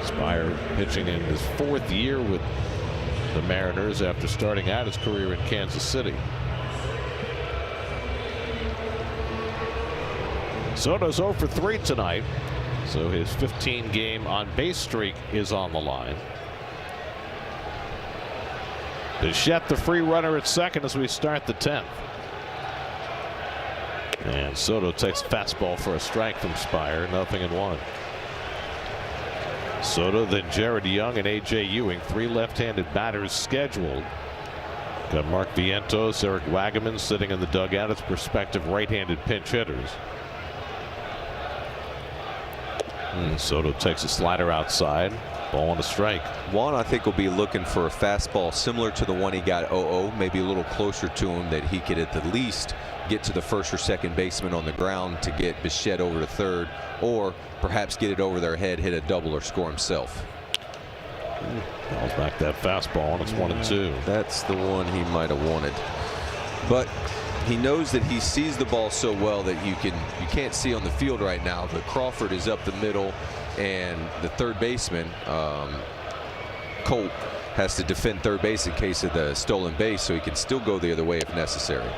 Spire pitching in his 4th year with the Mariners after starting out his career in Kansas City. Soto's 0 for 3 tonight, so his 15-game on-base streak is on the line. Bichette, the free runner at second as we start the 10th. And Soto takes fastball for a strike from Spire, 0-1. Soto, then Jared Young and A.J. Ewing, 3 left-handed batters scheduled. Got Mark Vientos, Eric Wagaman sitting in the dugout as prospective right-handed pinch hitters. Soto takes a slider outside. Ball and a strike. Juan, I think, will be looking for a fastball similar to the one he got 0-0, maybe a little closer to him that he could at the least get to the first or second baseman on the ground to get Bichette over to third, or perhaps get it over their head, hit a double, or score himself. Balls back that fastball, and it's 1-2. That's the one he might have wanted. But he knows that he sees the ball so well that you can't see on the field right now. But Crawford is up the middle, and the third baseman, Colt, has to defend third base in case of the stolen base, so he can still go the other way if necessary.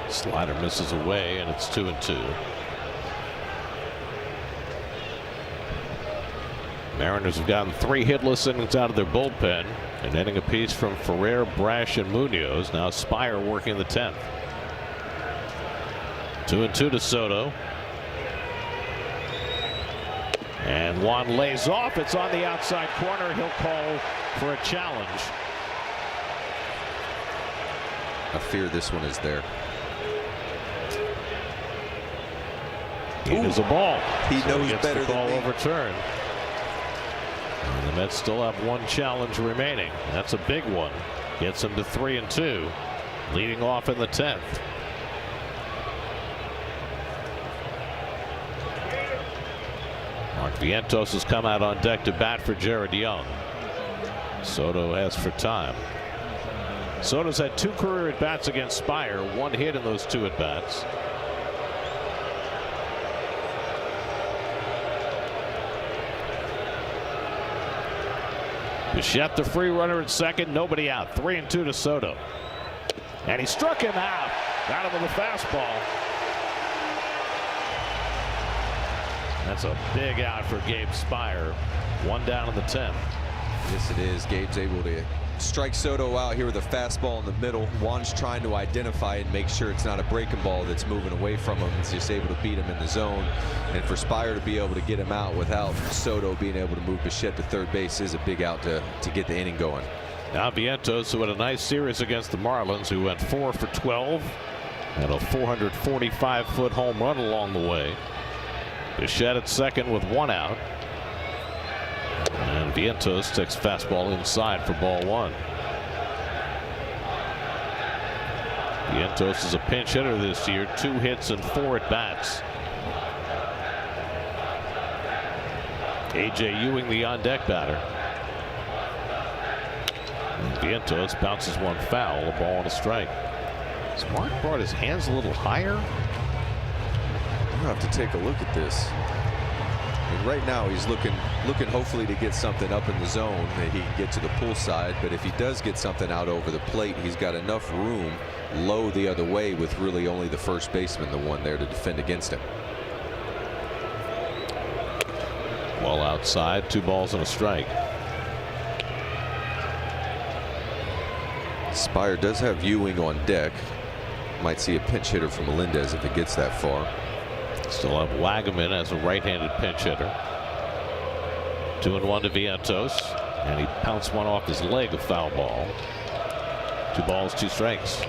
Slider misses away, and it's 2-2. Mariners have gotten 3 hitless innings out of their bullpen, an inning apiece from Ferrer, Brash, and Munoz. Now Spire working the 10th. 2-2 to Soto. And Juan lays off. It's on the outside corner. He'll call for a challenge. I fear this one is there. It is a ball. He knows gets better the call than me. overturned. And the Mets still have 1 challenge remaining. That's a big one. Gets them to 3-2, leading off in the 10th. Mark Vientos has come out on deck to bat for Jared Young. Soto asks for time. Soto's had 2 career at-bats against Spire, 1 hit in those 2 at-bats. Bichette, the free runner at second, nobody out. 3-2 to Soto. And he struck him out. Got him with a fastball. That's a big out for Gabe Spire. 1 down in the 10th. Yes, it is. Gabe's able to strike Soto out here with a fastball in the middle. Juan's trying to identify it and make sure it's not a breaking ball that's moving away from him. He's just able to beat him in the zone. And for Spire to be able to get him out without Soto being able to move Bichette to third base is a big out to get the inning going. Now Vientos, who had a nice series against the Marlins, who went 4 for 12 and a 445-foot home run along the way. Bichette at second with 1 out. And Vientos takes fastball inside for ball 1. Vientos is a pinch hitter this year, 2 hits and 4 at bats. A.J. Ewing, the on deck batter. And Vientos bounces one foul, a ball and a strike. Mark brought his hands a little higher. I'll have to take a look at this. And right now he's looking hopefully to get something up in the zone that he can get to the pull side. But if he does get something out over the plate, he's got enough room low the other way with really only the first baseman, the one there to defend against him. Ball outside, 2 balls and a strike. Spire does have Ewing on deck. Might see a pinch hitter from Melendez if it gets that far. Still have Wagaman as a right-handed pinch hitter. 2-1 to Vientos, and he pounced one off his leg, a foul ball. 2 balls, 2 strikes.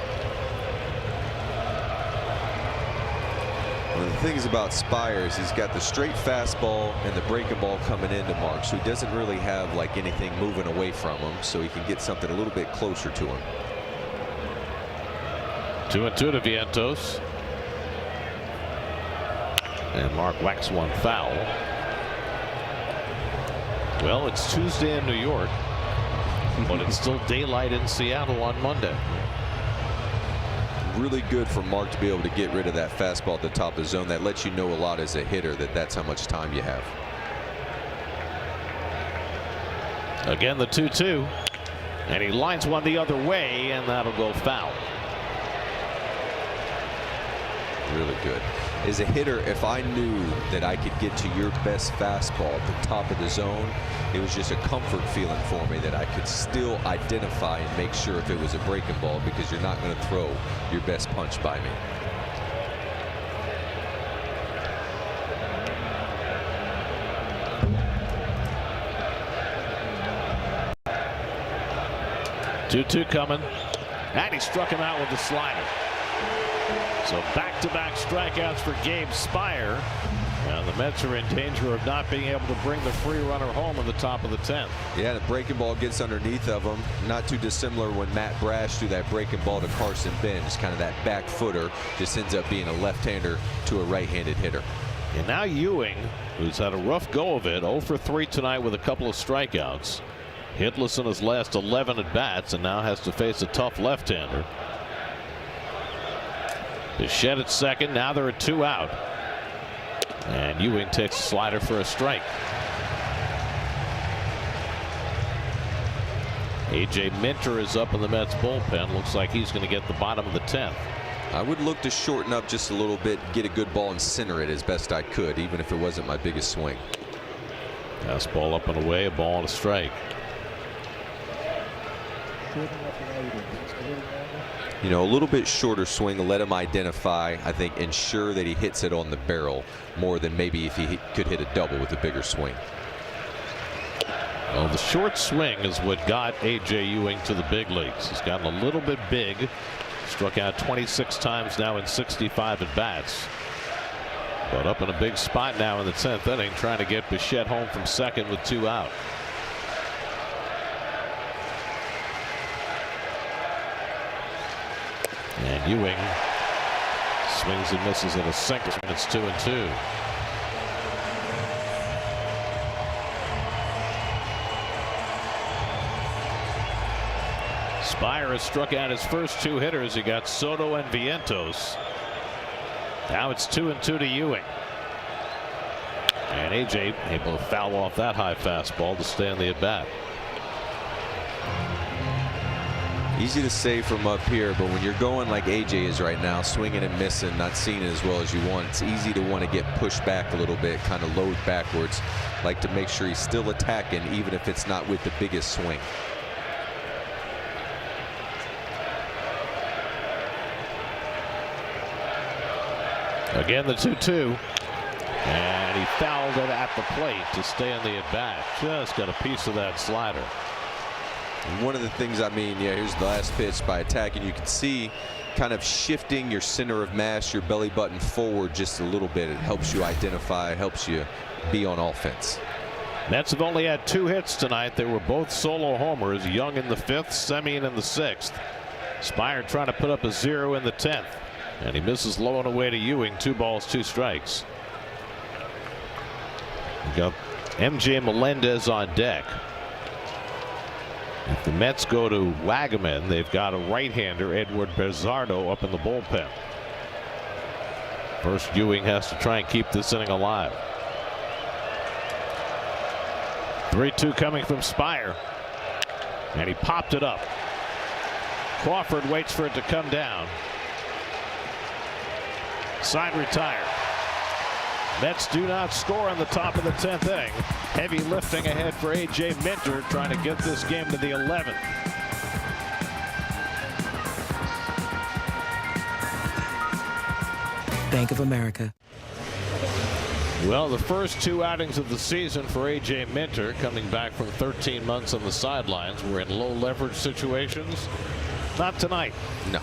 One of the things about Spire is he's got the straight fastball and the breaking ball coming into Mark, so he doesn't really have like anything moving away from him, so he can get something a little bit closer to him. 2-2 to Vientos. And Mark whacks one foul. Well, it's Tuesday in New York, but it's still daylight in Seattle on Monday. Really good for Mark to be able to get rid of that fastball at the top of the zone. That lets you know a lot as a hitter that's how much time you have. Again, the 2-2, and he lines one the other way, and that'll go foul. Really good. As a hitter, if I knew that I could get to your best fastball at the top of the zone, it was just a comfort feeling for me that I could still identify and make sure if it was a breaking ball, because you're not going to throw your best punch by me. Two coming, and he struck him out with the slider. So back-to-back strikeouts for Gabe Spire. And the Mets are in danger of not being able to bring the free runner home in the top of the 10th. Yeah, the breaking ball gets underneath of him. Not too dissimilar when Matt Brash threw that breaking ball to Carson Benz. Kind of that back footer just ends up being a left-hander to a right-handed hitter. And now Ewing, who's had a rough go of it, 0 for 3 tonight with a couple of strikeouts. Hitless in his last 11 at bats, and now has to face a tough left-hander. Bichette at second. Now there are 2 out. And Ewing takes a slider for a strike. A.J. Minter is up in the Mets bullpen. Looks like he's going to get the bottom of the 10th. I would look to shorten up just a little bit, get a good ball and center it as best I could, even if it wasn't my biggest swing. Fastball up and away, a ball and a strike. You know, a little bit shorter swing, let him identify, I think, ensure that he hits it on the barrel more than maybe if he could hit a double with a bigger swing. Well, the short swing is what got A.J. Ewing to the big leagues. He's gotten a little bit big. Struck out 26 times now in 65 at bats. But up in a big spot now in the 10th inning, trying to get Bichette home from second with 2 out. And Ewing swings and misses at a sinker. It's 2-2. Spire has struck out his first 2 hitters. He got Soto and Vientos. Now it's 2-2 to Ewing. And A.J. able to foul off that high fastball to stay on the at bat. Easy to say from up here, but when you're going like AJ is right now, swinging and missing, not seeing it as well as you want, it's easy to want to get pushed back a little bit, kind of load backwards, like to make sure he's still attacking, even if it's not with the biggest swing. Again, the 2-2. And he fouled it at the plate to stay in the at-bat. Just got a piece of that slider. One of the things, I mean, yeah, here's the last pitch. By attacking, you can see kind of shifting your center of mass, your belly button forward just a little bit. It helps you identify, helps you be on offense. Mets have only had 2 hits tonight. They were both solo homers. Young in the 5th, Semien in the 6th. Spire trying to put up a 0 in the 10th. And he misses low and away to Ewing. 2 balls, 2 strikes. We got MJ Melendez on deck. If the Mets go to Wagaman, they've got a right-hander, Edward Bezzardo, up in the bullpen. First, Ewing has to try and keep this inning alive. 3-2 coming from Spire. And he popped it up. Crawford waits for it to come down. Side retired. Mets do not score in the top of the 10th inning. Heavy lifting ahead for A.J. Minter, trying to get this game to the 11th. Bank of America. Well, the first 2 outings of the season for A.J. Minter, coming back from 13 months on the sidelines, were in low leverage situations. Not tonight. No.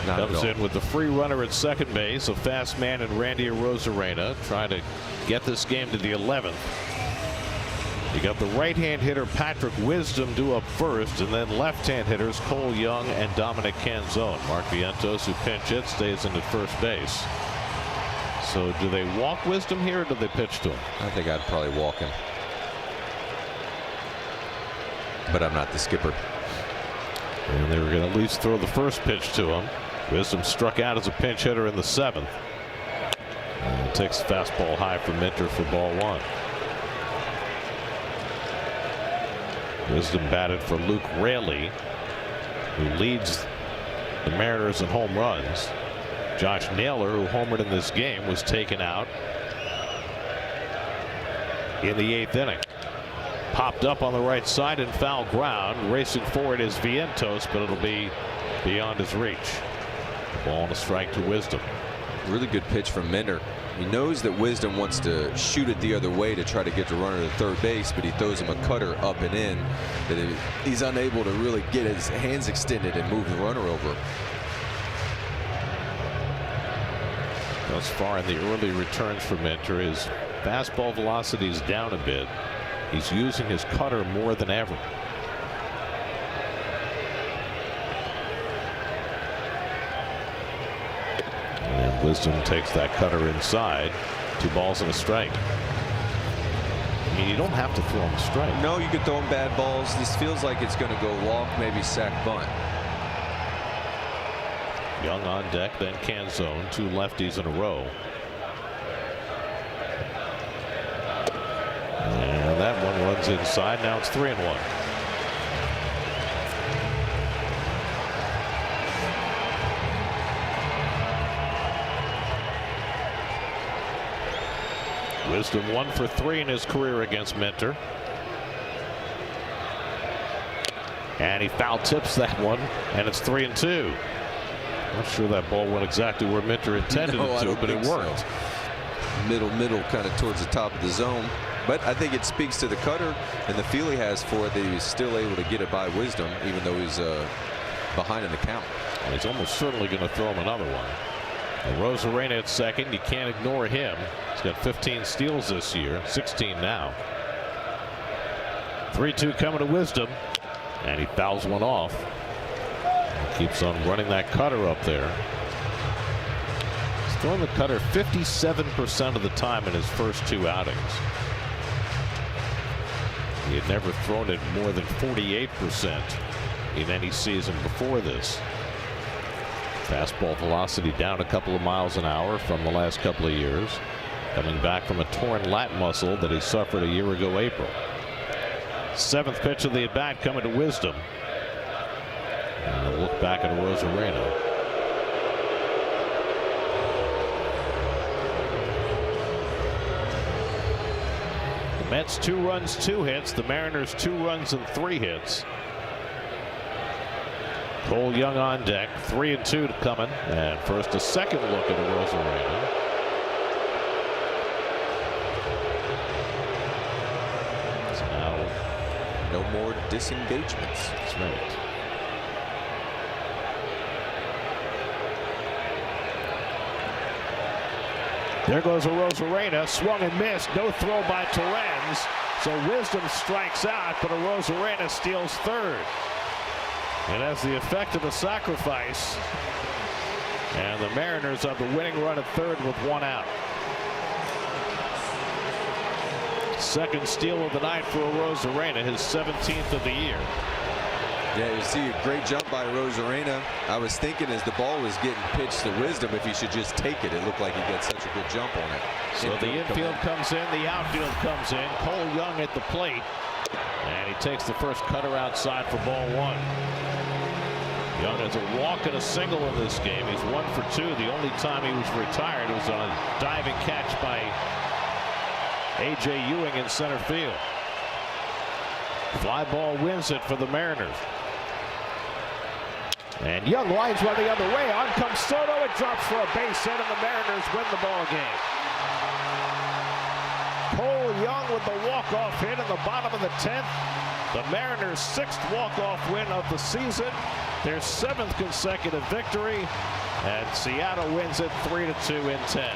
Not at all. Comes in with the free runner at second base, a fast man in Randy Arozarena, trying to get this game to the 11th. You got the right-hand hitter Patrick Wisdom due up first, and then left-hand hitters Cole Young and Dominic Canzone. Mark Vientos, who pinch hit, stays in at first base. So do they walk Wisdom here, or do they pitch to him? I think I'd probably walk him. But I'm not the skipper. And they were going to at least throw the first pitch to him. Wisdom struck out as a pinch hitter in the 7th. And takes the fastball high for Minter for ball 1. Wisdom batted for Luke Raley, who leads the Mariners in home runs. Josh Naylor, who homered in this game, was taken out in the 8th inning. Popped up on the right side in foul ground. Racing forward is Vientos, but it'll be beyond his reach. Ball and a strike to Wisdom. Really good pitch from Minter. He knows that Wisdom wants to shoot it the other way to try to get the runner to third base, but he throws him a cutter up and in that he's unable to really get his hands extended and move the runner over. Thus far in the early returns for Minter, his fastball velocity is down a bit. He's using his cutter more than ever. And Wisdom takes that cutter inside. 2 balls and a strike. I mean, you don't have to throw him a strike. No, you could throw him bad balls. This feels like it's going to go walk, maybe sack, bunt. Young on deck, then Canzone. 2 lefties in a row. And that one runs inside. Now it's 3-1. Wisdom 1 for 3 in his career against Minter. And he foul tips that one, and it's 3-2. Not sure that ball went exactly where Minter intended it to, but it worked. So. Middle, kind of towards the top of the zone. But I think it speaks to the cutter and the feel he has for it that he's still able to get it by Wisdom, even though he's behind in the count. Well, he's almost certainly going to throw him another one. Arozarena at second. You can't ignore him. He's got 15 steals this year, 16 now. 3-2 coming to Wisdom, and he fouls one off. Keeps on running that cutter up there. He's throwing the cutter 57% of the time in his first 2 outings. He had never thrown it more than 48% in any season before this. Fastball velocity down a couple of miles an hour from the last couple of years. Coming back from a torn lat muscle that he suffered a year ago April. 7th pitch of the at bat coming to Wisdom. Look back at Rosarena. The Mets 2 runs, 2 hits. The Mariners 2 runs and 3 hits. Cole Young on deck, 3-2 coming, and first a second look at Rosarena. So now no more disengagements. That's right. There goes a Rosarena, swung and missed. No throw by Torrens. So Wisdom strikes out, but a Rosarena steals third. And that's the effect of the sacrifice. And the Mariners have the winning run at third with 1 out. Second steal of the night for Rosarena, his 17th of the year. Yeah, you see a great jump by Rosarena. I was thinking as the ball was getting pitched to Wisdom, if he should just take it. It looked like he got such a good jump on it. So the infield comes in, the outfield comes in. Cole Young at the plate. And he takes the first cutter outside for ball 1. Young has a walk and a single in this game. He's 1 for 2. The only time he was retired was on a diving catch by A.J. Ewing in center field. Fly ball wins it for the Mariners. And Young lines one the other way. On comes Soto. It drops for a base hit, and the Mariners win the ball game. Cole Young with the walk-off hit in the bottom of the 10th. The Mariners' 6th walk-off win of the season. Their 7th consecutive victory. And Seattle wins it 3-2 in 10.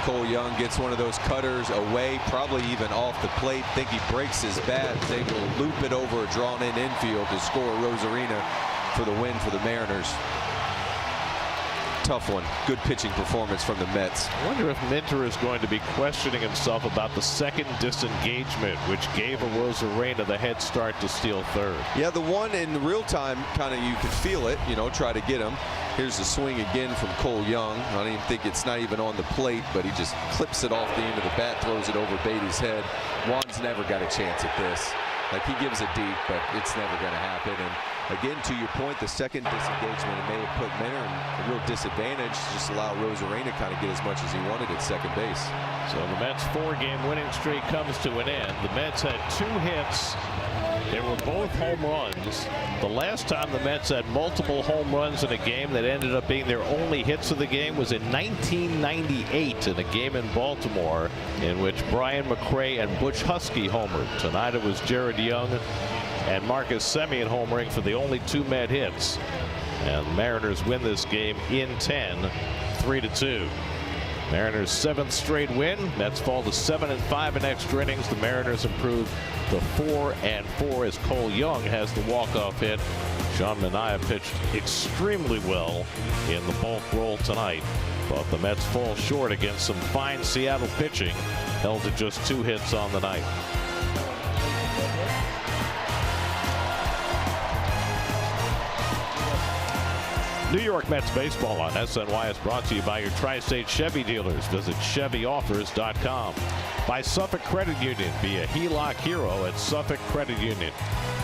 Cole Young gets one of those cutters away, probably even off the plate. Think he breaks his bat. They will loop it over a drawn-in infield to score Rosarena for the win for the Mariners. Tough one. Good pitching performance from the Mets. I wonder if Minter is going to be questioning himself about the second disengagement, which gave Rosarena the head start to steal third. Yeah, the one in real time, kind of you could feel it, you know, try to get him. Here's the swing again from Cole Young. I don't even think it's not even on the plate, but he just clips it off the end of the bat, throws it over Beatty's head. Juan's never got a chance at this. Like, he gives it deep, but it's never going to happen. And again, to your point, the second disengagement, it may have put Minter in a real disadvantage. Just allow Rosarena to kind of get as much as he wanted at second base. So the Mets' 4-game winning streak comes to an end. The Mets had 2 hits. They were both home runs. The last time the Mets had multiple home runs in a game that ended up being their only hits of the game was in 1998 in a game in Baltimore in which Brian McRae and Butch Husky homered. Tonight it was Jared Young and Marcus Semien homering for the only 2 Met hits. And the Mariners win this game in 10, 3-2. Mariners' 7th straight win. Mets fall to 7-5 in extra innings. The Mariners improve to 4-4 as Cole Young has the walk-off hit. Sean Manaea pitched extremely well in the bulk role tonight, but the Mets fall short against some fine Seattle pitching, held to just 2 hits on the night. New York Mets baseball on SNY is brought to you by your Tri-State Chevy dealers. Visit ChevyOffers.com. By Suffolk Credit Union. Be a HELOC hero at Suffolk Credit Union.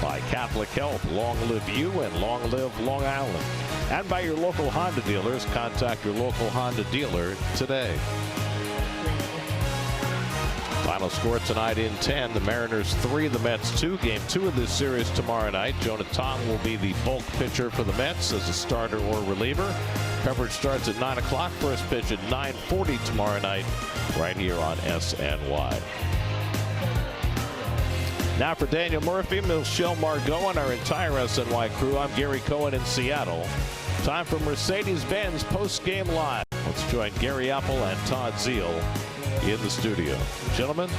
By Catholic Health. Long live you and long live Long Island. And by your local Honda dealers. Contact your local Honda dealer today. Final score tonight in 10. The Mariners 3, the Mets 2. Game 2 of this series tomorrow night. Jonah Tong will be the bulk pitcher for the Mets as a starter or reliever. Coverage starts at 9 o'clock. First pitch at 9:40 tomorrow night right here on SNY. Now for Daniel Murphy, Michelle Margot, and our entire SNY crew, I'm Gary Cohen in Seattle. Time for Mercedes-Benz post-game live. Let's join Gary Apple and Todd Zeal in the studio. Gentlemen,